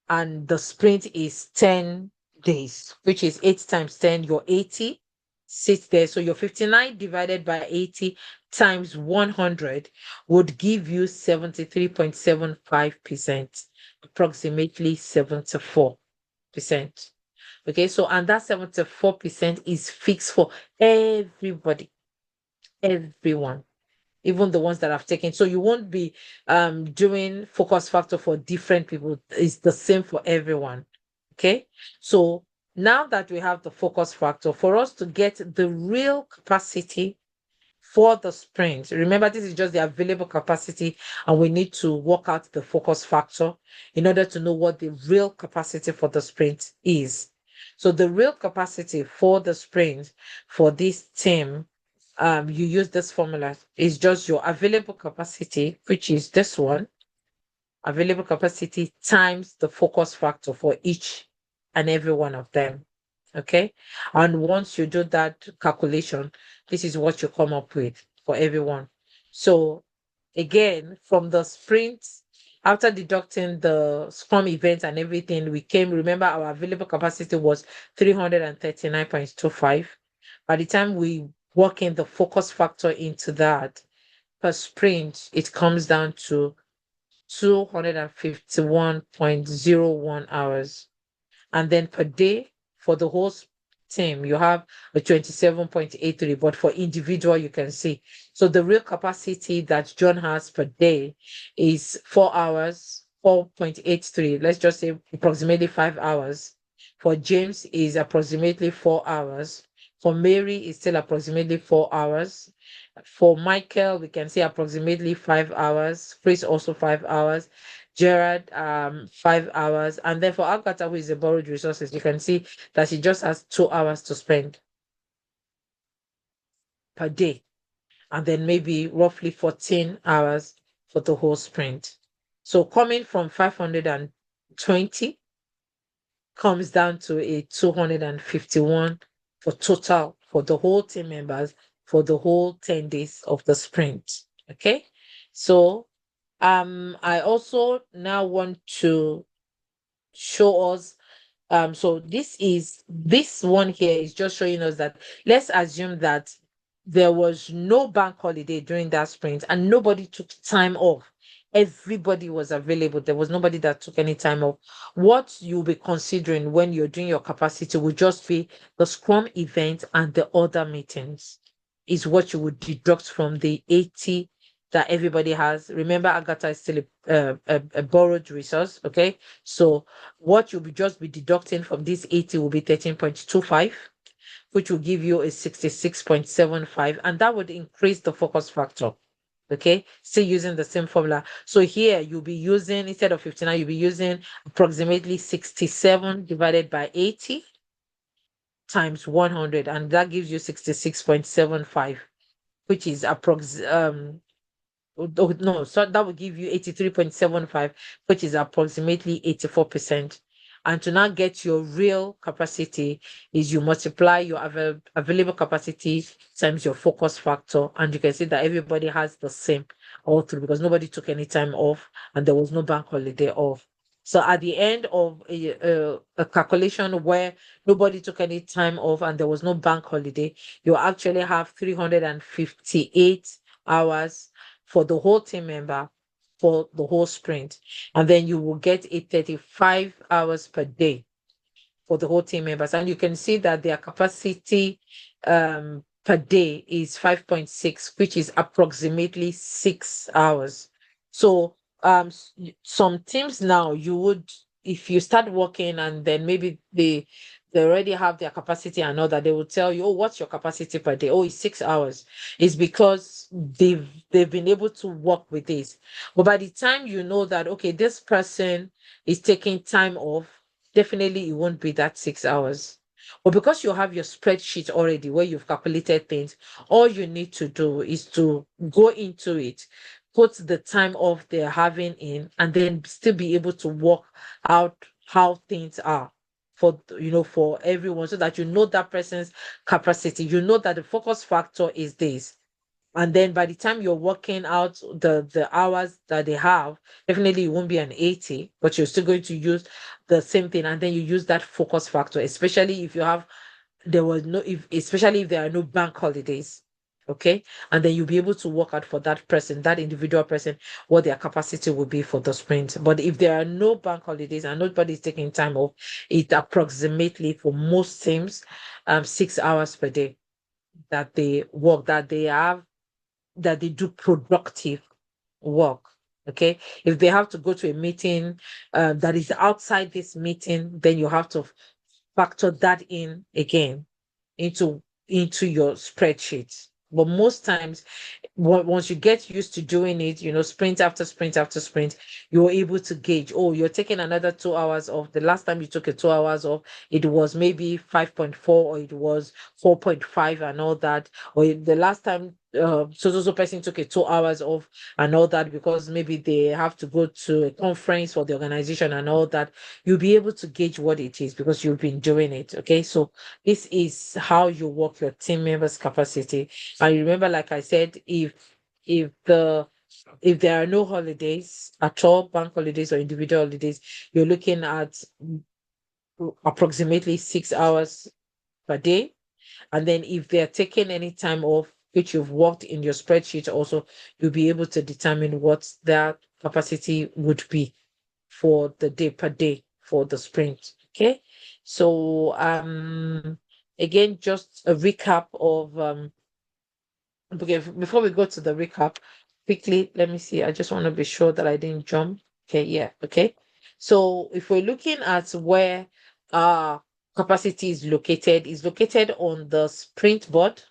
and the sprint is 10 days, which is 8 times 10, your 80 sits there. So your 59 divided by 80 times 100 would give you 73.75%, approximately 74%. Okay, so and that 74% is fixed for everybody, everyone, even the ones that have taken. So you won't be doing focus factor for different people. It's the same for everyone. Okay, so now that we have the focus factor, for us to get the real capacity for the sprint, remember this is just the available capacity, and we need to work out the focus factor in order to know what the real capacity for the sprint is. So the real capacity for the sprint for this team, you use this formula, is just your available capacity, which is this one, available capacity times the focus factor for each and every one of them. Okay. And once you do that calculation, this is what you come up with for everyone. So again, from the sprint, after deducting the scrum event and everything, remember our available capacity was 339.25. By the time we work in the focus factor into that, per sprint, it comes down to 251.01 hours. And then per day for the whole team, you have a 27.83. But for individual, you can see. So the real capacity that John has per day is 4 hours, 4.83. Let's just say approximately 5 hours. For James is approximately 4 hours. For Mary is still approximately 4 hours. For Michael, we can say approximately 5 hours. Chris also 5 hours. Gerard, 5 hours. And then for Agatha, who is a borrowed resources, you can see that she just has 2 hours to spend per day. And then maybe roughly 14 hours for the whole sprint. So coming from 520 comes down to a 251 for total for the whole team members for the whole 10 days of the sprint. Okay. So I also now want to show us, so this one here is just showing us that, let's assume that there was no bank holiday during that sprint and nobody took time off. Everybody was available. There was nobody that took any time off. What you'll be considering when you're doing your capacity will just be the Scrum event and the other meetings, is what you would deduct from the 80 that everybody has. Remember, Agatha is still a borrowed resource. Okay, so what you'll just be deducting from this 80 will be 13.25, which will give you a 66.75, and that would increase the focus factor. Okay, still using the same formula. So here you'll be using, instead of 59, you'll be using approximately 67 divided by 80 times 100, and that gives you 66.75, which is no, so that will give you 83.75, which is approximately 84%. And to now get your real capacity is you multiply your available capacity times your focus factor, and you can see that everybody has the same all through, because nobody took any time off and there was no bank holiday off. So at the end of a calculation where nobody took any time off and there was no bank holiday, you actually have 358 hours for the whole team member for the whole sprint. And then you will get a 35 hours per day for the whole team members. And you can see that their capacity per day is 5.6, which is approximately 6 hours. So some teams now, you would, if you start working and then maybe they already have their capacity and all that, they will tell you, oh, what's your capacity per day? Oh, it's 6 hours. It's because they've been able to work with this. But by the time you know that, okay, this person is taking time off, definitely it won't be that 6 hours. But because you have your spreadsheet already where you've calculated things, all you need to do is to go into it, put the time off they're having in, and then still be able to work out how things are for for everyone, so that you know that person's capacity, you know that the focus factor is this. And then by the time you're working out the hours that they have, definitely it won't be an 80, but you're still going to use the same thing. And then you use that focus factor, especially if you have there was no if especially if there are no bank holidays. Okay. And then you'll be able to work out for that person, that individual person, what their capacity will be for the sprint. But if there are no bank holidays and nobody's taking time off, it approximately for most teams 6 hours per day that they work, that they do productive work. Okay. If they have to go to a meeting that is outside this meeting, then you have to factor that in again into your spreadsheet. But most times, once you get used to doing it, sprint after sprint after sprint, you're able to gauge, oh, you're taking another 2 hours off. The last time you took a 2 hours off, it was maybe 5.4 or it was 4.5 and all that. Or the last time so person took a 2 hours off and all that because maybe they have to go to a conference for the organization and all that, you'll be able to gauge what it is because you've been doing it. Okay. So this is how you work your team members' capacity. And remember, like I said, if there are no holidays at all, bank holidays or individual holidays, you're looking at approximately 6 hours per day. And then if they're taking any time off, which you've worked in your spreadsheet also, you'll be able to determine what their capacity would be for the day per day for the sprint. Okay. So again, just a recap of okay, before we go to the recap, quickly, let me see. I just want to be sure that I didn't jump. Okay, yeah, okay. So if we're looking at where capacity is located on the sprint board,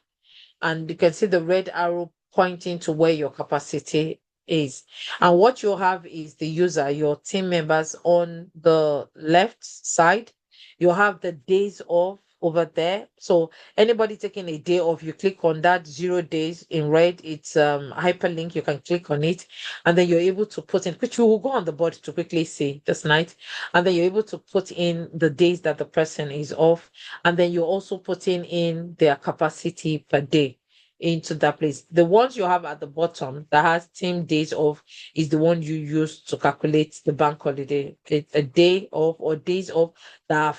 and you can see the red arrow pointing to where your capacity is. And what you have is the user, your team members on the left side. You have the days off over there. So anybody taking a day off, you click on that 0 days in red. It's hyperlink. You can click on it, and then you're able to put in, which we will go on the board to quickly see this night. And then you're able to put in the days that the person is off, and then you're also putting in their capacity per day into that place. The ones you have at the bottom that has team days off is the one you use to calculate the bank holiday. It's a day off or days off that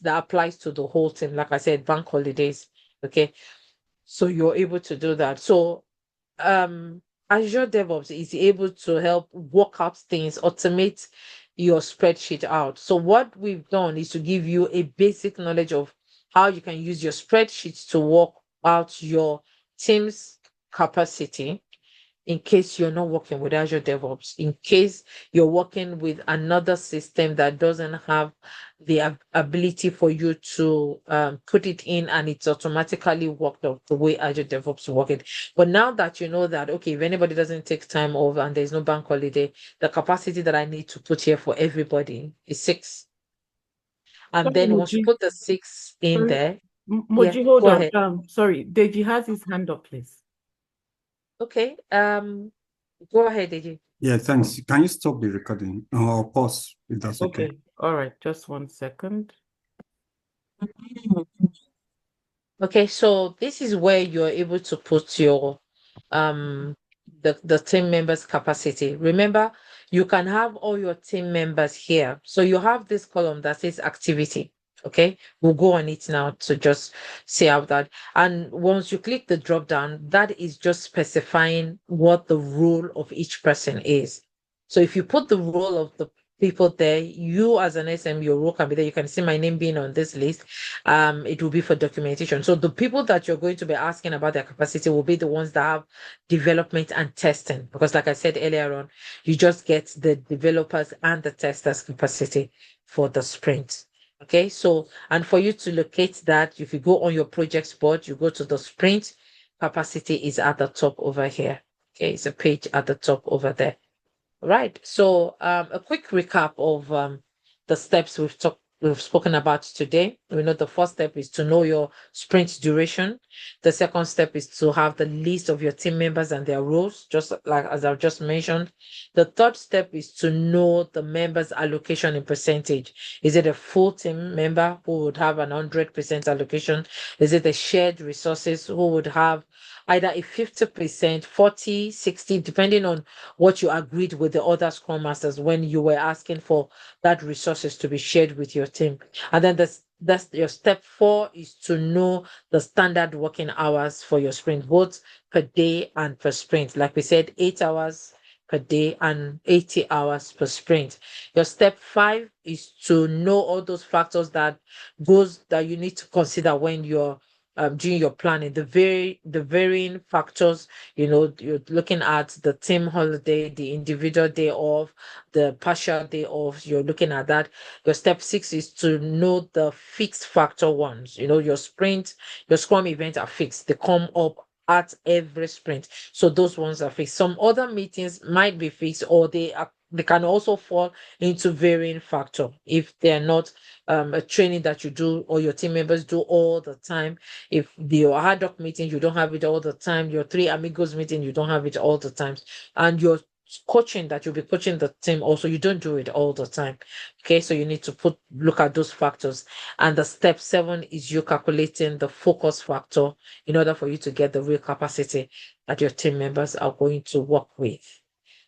applies to the whole team. Like I said, bank holidays. Okay. So you're able to do that. So Azure DevOps is able to help work out things, automate your spreadsheet out. So what we've done is to give you a basic knowledge of how you can use your spreadsheets to work out your team's capacity in case you're not working with Azure DevOps, in case you're working with another system that doesn't have the ability for you to put it in and it's automatically worked out the way Azure DevOps working. But now that you know that, okay, if anybody doesn't take time off and there's no bank holiday, the capacity that I need to put here for everybody is 6. And Sorry, then once you Moji. put the 6 in Sorry, there, yeah, Moji, hold go on. ahead. Sorry, Deji has his hand up, please. Okay. Go ahead, AJ. Yeah, thanks. Can you stop the recording or pause if that's okay? Okay, all right, just 1 second. Okay, so this is where you're able to put your the team members capacity. Remember, you can have all your team members here. So you have this column that says activity. Okay, we'll go on it now to just see how that. And once you click the drop down, that is just specifying what the role of each person is. So if you put the role of the people there, you as an SM, your role can be there. You can see my name being on this list. It will be for documentation. So the people that you're going to be asking about their capacity will be the ones that have development and testing, because like I said earlier on, you just get the developers and the testers capacity for the sprint. Okay, so, and for you to locate that, if you go on your projects board, you go to the sprint, capacity is at the top over here. Okay, it's a page at the top over there. Right. So a quick recap of the steps we've spoken about today. We know the first step is to know your sprint duration. The second step is to have the list of your team members and their roles, just like as I've just mentioned. The third step is to know the members' allocation in percentage. Is it a full team member who would have an 100% allocation? Is it a shared resources who would have either a 50%, 40, 60, depending on what you agreed with the other Scrum Masters when you were asking for that resources to be shared with your team. And then that's your step 4 is to know the standard working hours for your sprint, both per day and per sprint. Like we said, 8 hours per day and 80 hours per sprint. Your step 5 is to know all those factors that you need to consider when you're doing your planning, the varying factors. You're looking at the team holiday, the individual day off, the partial day off. You're looking at that. Your step 6 is to know the fixed factor ones. Your sprint, your scrum events are fixed. They come up at every sprint. So those ones are fixed. Some other meetings might be fixed, or they can also fall into varying factor if they're not a training that you do or your team members do all the time. If your ad hoc meeting, you don't have it all the time. Your three amigos meeting, you don't have it all the time. And your coaching that you'll be coaching the team also, you don't do it all the time. Okay, so you need to look at those factors. And the step 7 is you calculating the focus factor in order for you to get the real capacity that your team members are going to work with.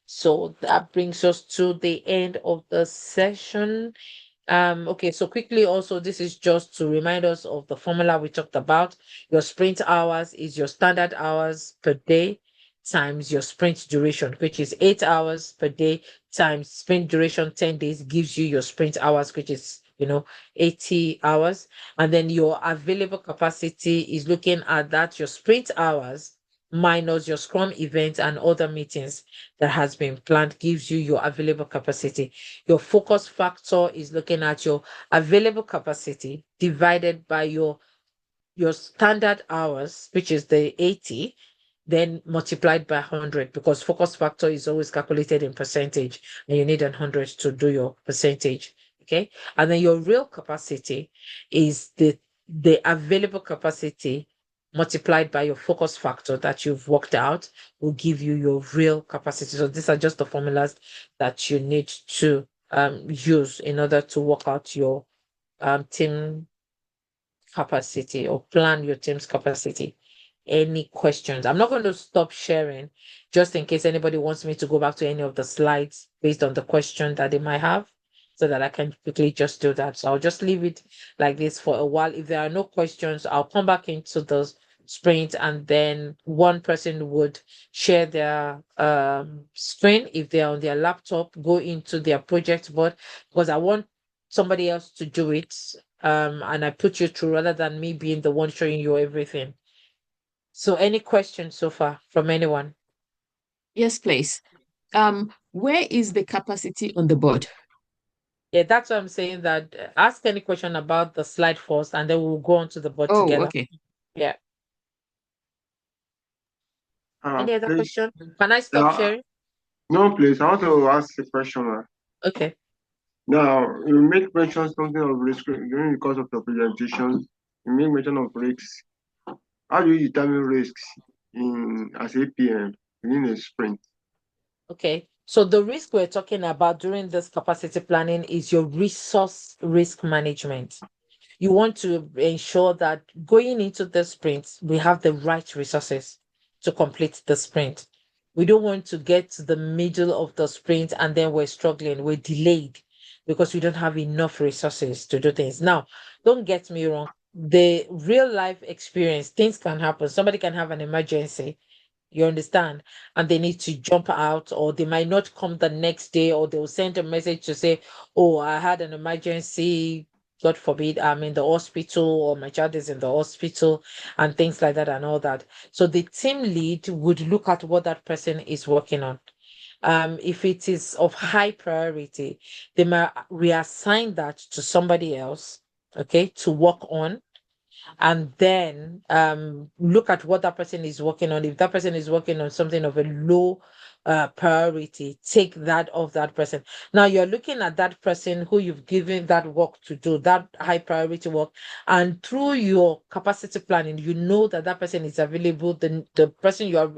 So that brings us to the end of the session. Okay, so quickly also, this is just to remind us of the formula we talked about. Your sprint hours is your standard hours per day times your sprint duration, which is 8 hours per day times sprint duration 10 days gives you your sprint hours, which is 80 hours. And then your available capacity is looking at that, your sprint hours minus your scrum event and other meetings that has been planned gives you your available capacity. Your focus factor is looking at your available capacity divided by your standard hours, which is the 80, then multiplied by 100, because focus factor is always calculated in percentage and you need 100 to do your percentage. Okay. And then your real capacity is the available capacity multiplied by your focus factor that you've worked out will give you your real capacity. So these are just the formulas that you need to use in order to work out your team capacity or plan your team's capacity. Any questions? I'm not going to stop sharing just in case anybody wants me to go back to any of the slides based on the question that they might have, so that I can quickly just do that. So I'll just leave it like this for a while. If there are no questions, I'll come back into the sprint, and then one person would share their screen if they're on their laptop, go into their project board, because I want somebody else to do it, and I put you through rather than me being the one showing you everything. So any questions so far from anyone? Yes, please. Where is the capacity on the board? Yeah, that's what I'm saying, that ask any question about the slide first, and then we'll go on to the board Oh, together. okay. Yeah. Any other Please, question? Can I stop sharing? no, please. I want to ask a question. Okay. Now, you make mention something of risk during the course of your presentation. You make mention of risks. How do you determine risks as a PM within a sprint? Okay. So the risk we're talking about during this capacity planning is your resource risk management. You want to ensure that going into the sprint, we have the right resources to complete the sprint. We don't want to get to the middle of the sprint and then we're struggling, we're delayed because we don't have enough resources to do things. Now, don't get me wrong. The real life experience, things can happen. Somebody can have an emergency, you understand, and they need to jump out, or they might not come the next day, or they'll send a message to say, oh, I had an emergency, God forbid, I'm in the hospital, or my child is in the hospital, and things like that and all that. So the team lead would look at what that person is working on. If it is of high priority, they might reassign that to somebody else okay, to work on, and then look at what that person is working on. If that person is working on something of a low priority, take that off that person. Now you're looking at that person who you've given that work to do, that high priority work, and through your capacity planning, you know that that person is available. The person you are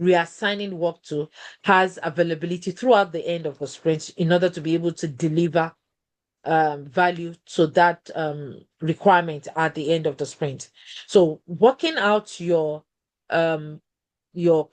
reassigning work to has availability throughout the end of the sprint in order to be able to deliver value to that requirement at the end of the sprint. So working out your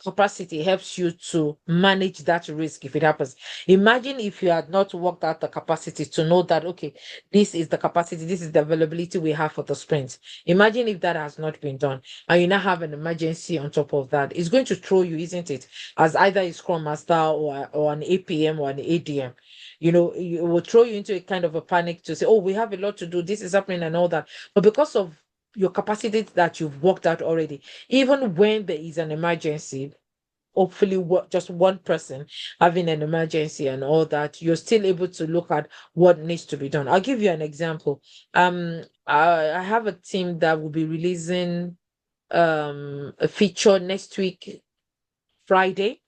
capacity helps you to manage that risk if it happens. Imagine if you had not worked out the capacity to know that, okay, this is the capacity, this is the availability we have for the sprint. Imagine if that has not been done and you now have an emergency on top of that. It's going to throw you, isn't it? As either a Scrum Master or an APM or an ADM. You know, it will throw you into a kind of a panic to say, oh, we have a lot to do, this is happening and all that. But because of your capacity that you've worked out already, even when there is an emergency, hopefully just one person having an emergency and all that, you're still able to look at what needs to be done. I'll give you an example. I have a team that will be releasing a feature next week, Friday.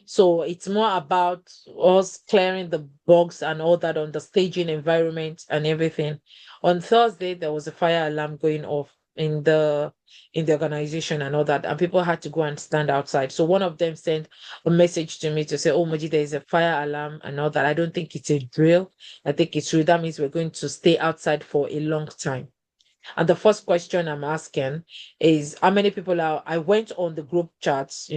So it's more about us clearing the bugs and all that on the staging environment and everything. On Thursday, there was a fire alarm going off in the organization and all that, and people had to go and stand outside. So one of them sent a message to me to say, "Oh, Moji, there is a fire alarm and all that. I don't think it's a drill. I think it's real. That means we're going to stay outside for a long time." And the first question I'm asking is, how many people are, I went on the group chats,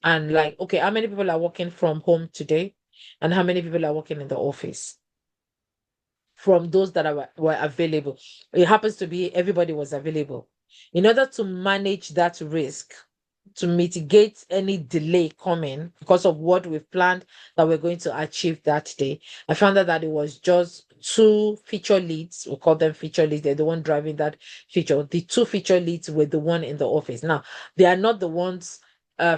and like, okay, how many people are working from home today? And how many people are working in the office? From those that were available. It happens to be everybody was available. In order to manage that risk, to mitigate any delay coming because of what we've planned that we're going to achieve that day, I found out that it was just two feature leads. We call them feature leads. They're the one driving that feature. The two feature leads were the one in the office. Now, they are not the ones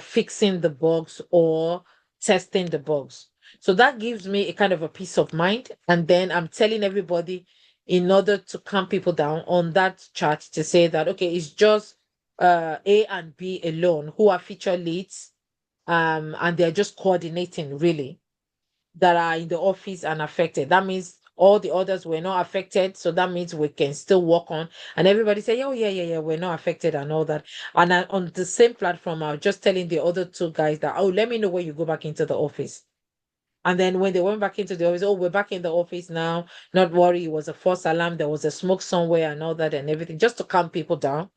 fixing the bugs or testing the bugs. So that gives me a kind of a peace of mind. And then I'm telling everybody in order to calm people down on that chat to say that, okay, it's just A and B alone who are feature leads, and they're just coordinating really, that are in the office and affected. That means all the others were not affected. So that means we can still work on. And everybody say, oh, yeah, we're not affected and all that. And on the same platform, I was just telling the other two guys that, oh, let me know when you go back into the office. And then when they went back into the office, oh, we're back in the office now. Not worry, it was a false alarm. There was a smoke somewhere and all that and everything, just to calm people down.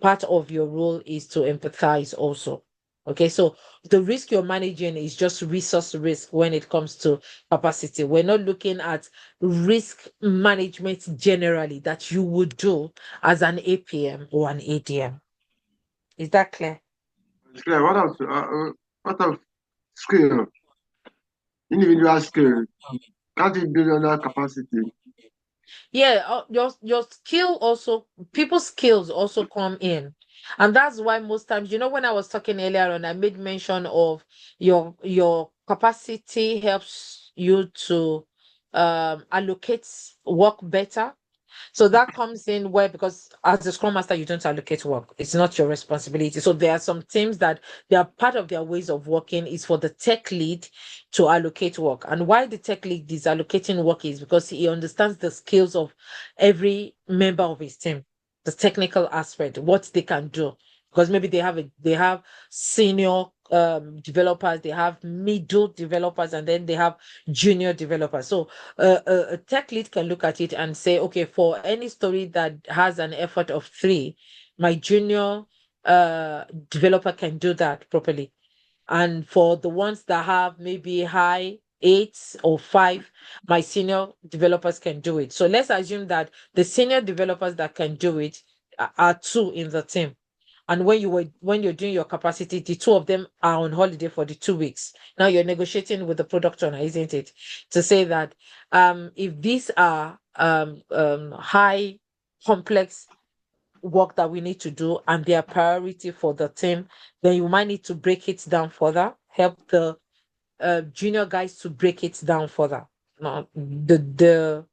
Part of your role is to empathize also. Okay, so the risk you're managing is just resource risk when it comes to capacity. We're not looking at risk management generally that you would do as an APM or an ADM. Is that clear? It's clear. What of skill? Individual skill. Can't it build on that capacity? Yeah, your skill also, people's skills also come in. And that's why most times, when I was talking earlier on, I made mention of your capacity helps you to allocate work better. So that comes in where, because as a Scrum Master, you don't allocate work. It's not your responsibility. So there are some teams that they are part of their ways of working is for the tech lead to allocate work. And why the tech lead is allocating work is because he understands the skills of every member of his team, the technical aspect, what they can do. Because maybe they have senior developers, they have middle developers, and then they have junior developers. So a tech lead can look at it and say, okay, for any story that has an effort of 3, my junior developer can do that properly. And for the ones that have maybe high 8 or 5, my senior developers can do it. So let's assume that the senior developers that can do it are 2 in the team. And when you're doing your capacity, the 2 of them are on holiday for the 2 weeks. Now you're negotiating with the product owner, isn't it? To say that if these are high complex work that we need to do and they are priority for the team, then you might need to break it down further, help the junior guys to break it down further. Now, the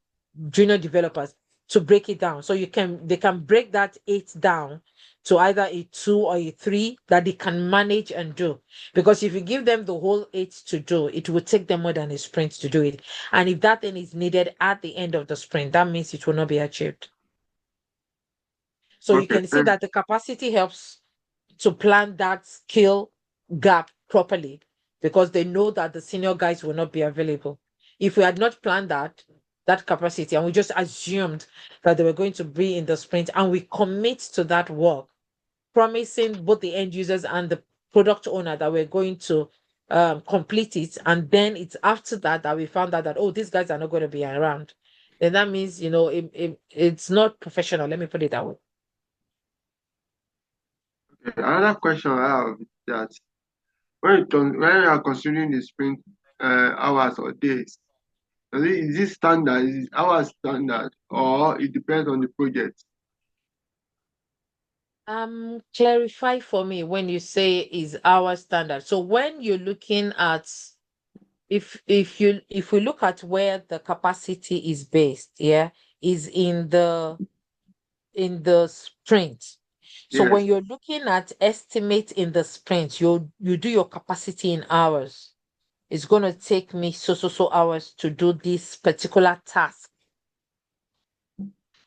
junior developers to break it down. So they can break that 8 down to either a 2 or a 3 that they can manage and do. Because if you give them the whole 8 to do, it will take them more than a sprint to do it. And if that thing is needed at the end of the sprint, that means it will not be achieved. So you Okay, can see that the capacity helps to plan that skill gap properly, because they know that the senior guys will not be available. If we had not planned that capacity, and we just assumed that they were going to be in the sprint, and we commit to that work, promising both the end users and the product owner that we're going to complete it, and then it's after that that we found out that, oh, these guys are not going to be around, then that means, it's not professional. Let me put it that way. another question I have is that when you are considering the sprint hours or days, is this standard? Is it hours standard, or it depends on the project? Clarify for me when you say is our standard. So when you're looking at, if we look at where the capacity is based, is in the sprint. So Yes. when you're looking at estimate in the sprint, you do your capacity in hours. It's going to take me so hours to do this particular task.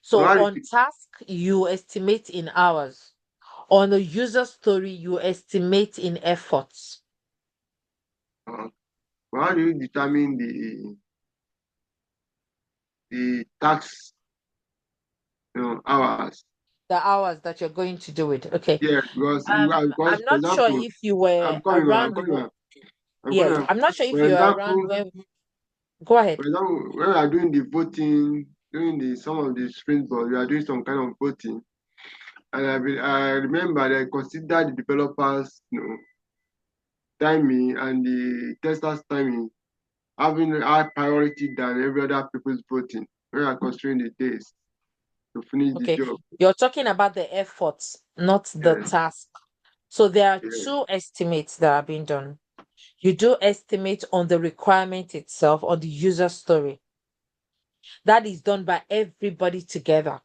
So Why on task, you estimate in hours. On a user story, you estimate in efforts. how do you determine the tax hours? The hours that you're going to do it. Okay. Yes, because I'm for not sure example, if you were I'm coming on, I'm around. coming on, I'm Yeah, coming on. I'm not sure if For you were around example, when. Go ahead. for example, when we are doing the voting, doing some of the sprint board, we are doing some kind of voting. And I remember they consider the developers, timing and the testers timing having high priority than every other people's voting when you are considering the days to finish the Okay. job. You're talking about the efforts, not the Yes, task. So there are yes. 2 estimates that are being done. You do estimate on the requirement itself, on the user story. That is done by everybody together.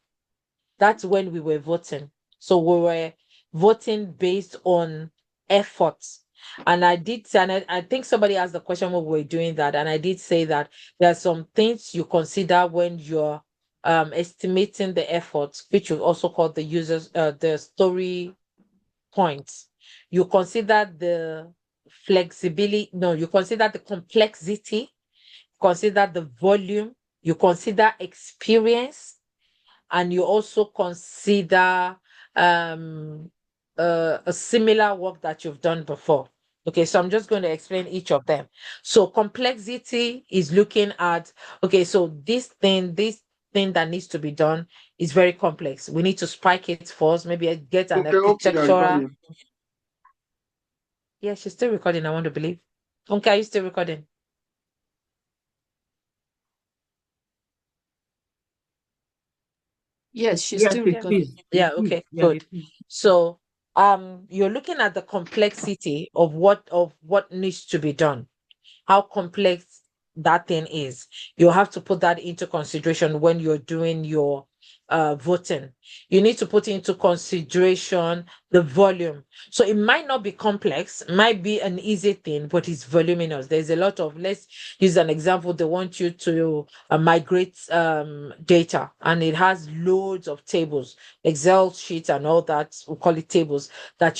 That's when we were voting. So we were voting based on efforts. And I did say, and I think somebody asked the question when we were doing that. And I did say that there are some things you consider when you're estimating the efforts, which you also call the users, the story points. You consider the flexibility, no, you consider the complexity, consider the volume, you consider experience, and you also consider a similar work that you've done before. Okay, so I'm just going to explain each of them. So complexity is looking at, okay, so this thing that needs to be done is very complex. We need to spike it first, maybe get an Okay, hope you are architectural. recording. Yeah, she's still recording, I want to believe. Okay, are you still recording? Yes, she's Yes, still it recording. is. Yeah, It is. okay, Yeah, good. it is. So you're looking at the complexity of what needs to be done, how complex that thing is. You have to put that into consideration when you're doing your voting. You need to put into consideration the volume. So it might not be complex, might be an easy thing, but it's voluminous. There's a lot of, let's use an example. They want you to migrate data, and it has loads of tables, Excel sheets and all that. We call it tables that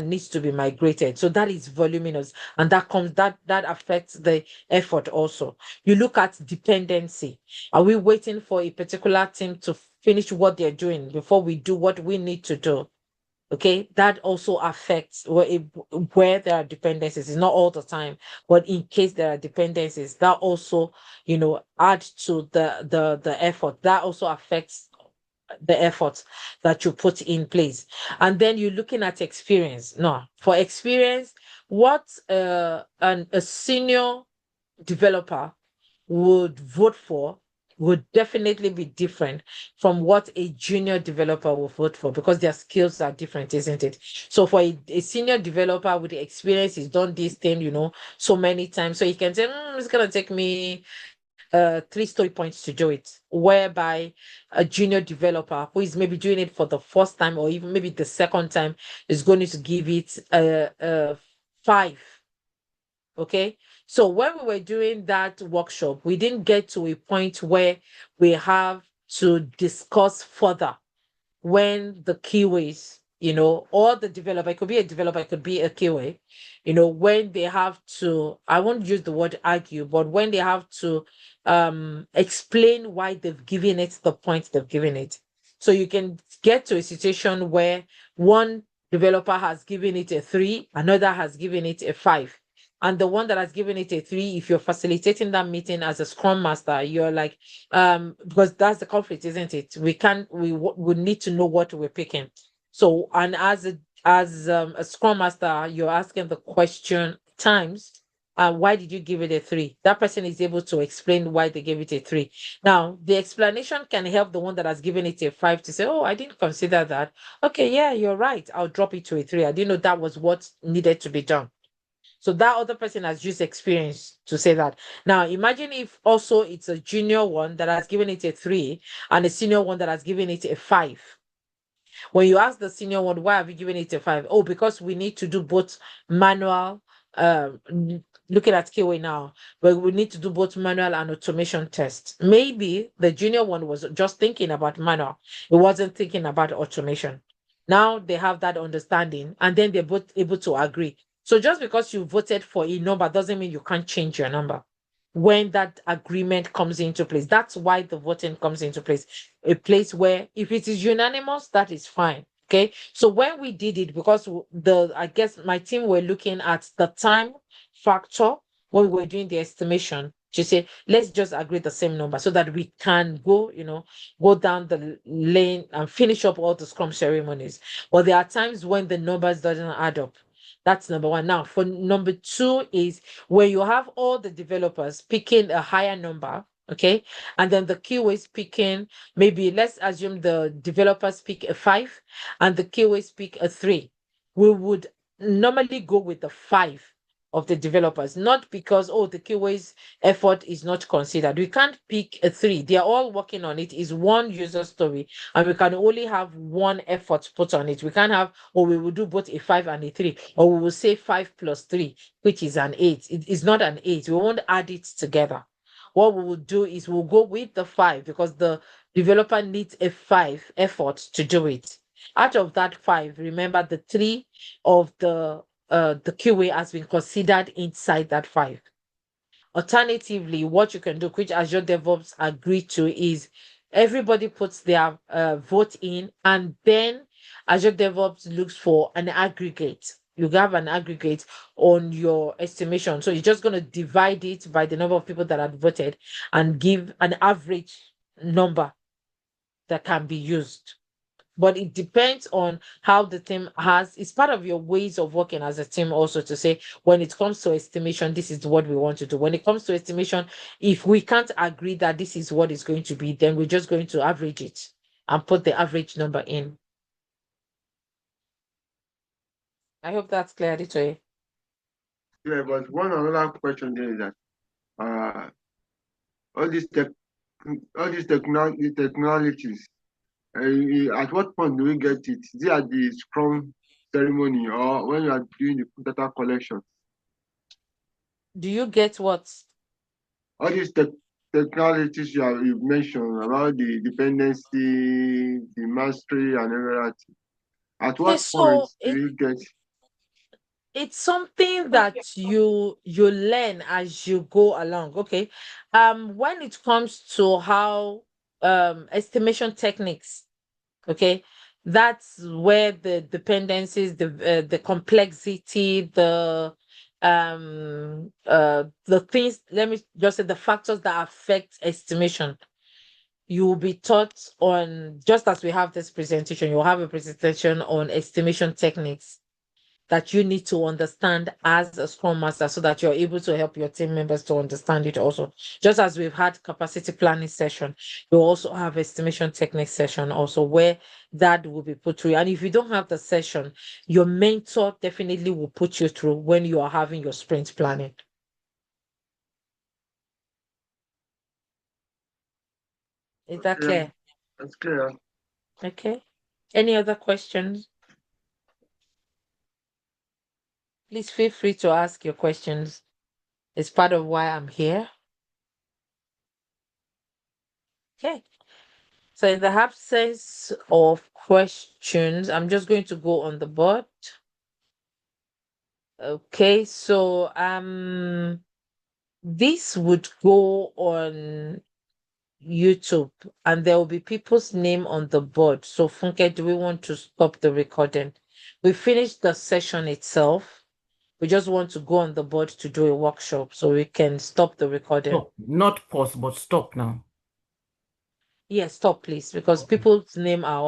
needs to be migrated. So that is voluminous, and that affects the effort also. You look at dependency. Are we waiting for a particular team to finish what they're doing before we do what we need to do? Okay, that also affects where there are dependencies. It's not all the time, but in case there are dependencies, that also, add to the effort. That also affects the effort that you put in place. And then you're looking at experience. No, for experience, what a senior developer would vote for would definitely be different from what a junior developer will vote for, because their skills are different, isn't it? So for a senior developer with the experience, he's done this thing, so many times. So he can say, it's going to take me 3 story points to do it, whereby a junior developer who is maybe doing it for the first time or even maybe the second time is going to give it a 5. Okay, so when we were doing that workshop, we didn't get to a point where we have to discuss further when the keyways, or the developer, it could be a developer, it could be a keyway, when they have to, I won't use the word argue, but when they have to explain why they've given it the point they've given it. So you can get to a situation where one developer has given it a 3, another has given it a 5. And the one that has given it a 3, if you're facilitating that meeting as a scrum master, you're like, because that's the conflict, isn't it? We need to know what we're picking. So, and as a scrum master, you're asking the question times, why did you give it a 3? That person is able to explain why they gave it a 3. Now, the explanation can help the one that has given it a 5 to say, oh, I didn't consider that. Okay, yeah, you're right. I'll drop it to a 3. I didn't know that was what needed to be done. So that other person has used experience to say that. Now, imagine if also it's a junior one that has given it a 3 and a senior one that has given it a 5. When you ask the senior one, why have you given it a 5? Oh, because we need to do both manual, looking at keyway now, but we need to do both manual and automation tests. Maybe the junior one was just thinking about manual. It wasn't thinking about automation. Now they have that understanding, and then they're both able to agree. So just because you voted for a number doesn't mean you can't change your number when that agreement comes into place. That's why the voting comes into place. A place where if it is unanimous, that is fine. Okay. So when we did it, because I guess my team were looking at the time factor when we were doing the estimation to say, let's just agree the same number so that we can go down the lane and finish up all the scrum ceremonies. But there are times when the numbers doesn't add up. That's number one. Now, for number 2 is when you have all the developers picking a higher number, okay, and then the keyways picking, maybe let's assume the developers pick a 5 and the keyways pick a 3. We would normally go with the 5 of the developers, not because, oh, the keyways effort is not considered. We can't pick a 3. They are all working on it. It's one user story, and we can only have one effort put on it. We can't have, or we will do both a 5 and a 3, or we will say 5 plus 3, which is an 8. It is not an 8. We won't add it together. What we will do is we'll go with the 5 because the developer needs a 5 effort to do it. Out of that 5, remember the 3 of the QA has been considered inside that 5. Alternatively, what you can do, which Azure DevOps agreed to, is everybody puts their vote in, and then Azure DevOps looks for an aggregate. You have an aggregate on your estimation. So you're just going to divide it by the number of people that had voted and give an average number that can be used. But it depends on how the team it's part of your ways of working as a team also to say, when it comes to estimation, this is what we want to do. When it comes to estimation, if we can't agree that this is what it's going to be, then we're just going to average it and put the average number in. I hope that's clear, Aditoye. Yeah, but one another question there is that all these technologies, at what point do we get it? Is it at the Scrum ceremony or when you are doing the data collection? Do you get what? All these technologies you mentioned about the dependency, the mastery, and everything. At what point do you get? It's something that you learn as you go along. Okay. When it comes to how estimation techniques, okay, that's where the dependencies, the complexity, the things, let me just say, the factors that affect estimation, you will be taught on, just as we have this presentation, you'll have a presentation on estimation techniques that you need to understand as a Scrum Master so that you're able to help your team members to understand it also. Just as we've had capacity planning session, you also have estimation technique session also where that will be put through. And if you don't have the session, your mentor definitely will put you through when you are having your sprint planning. Is that Yeah. clear? That's clear. Okay. Any other questions? Please feel free to ask your questions. It's part of why I'm here. Okay. So in the absence of questions, I'm just going to go on the board. Okay, so this would go on YouTube and there will be people's name on the board. So Funke, do we want to stop the recording? We finished the session itself. We just want to go on the board to do a workshop so we can stop the recording. No, not pause, but stop now. Yes, stop please, because Okay. people's name are on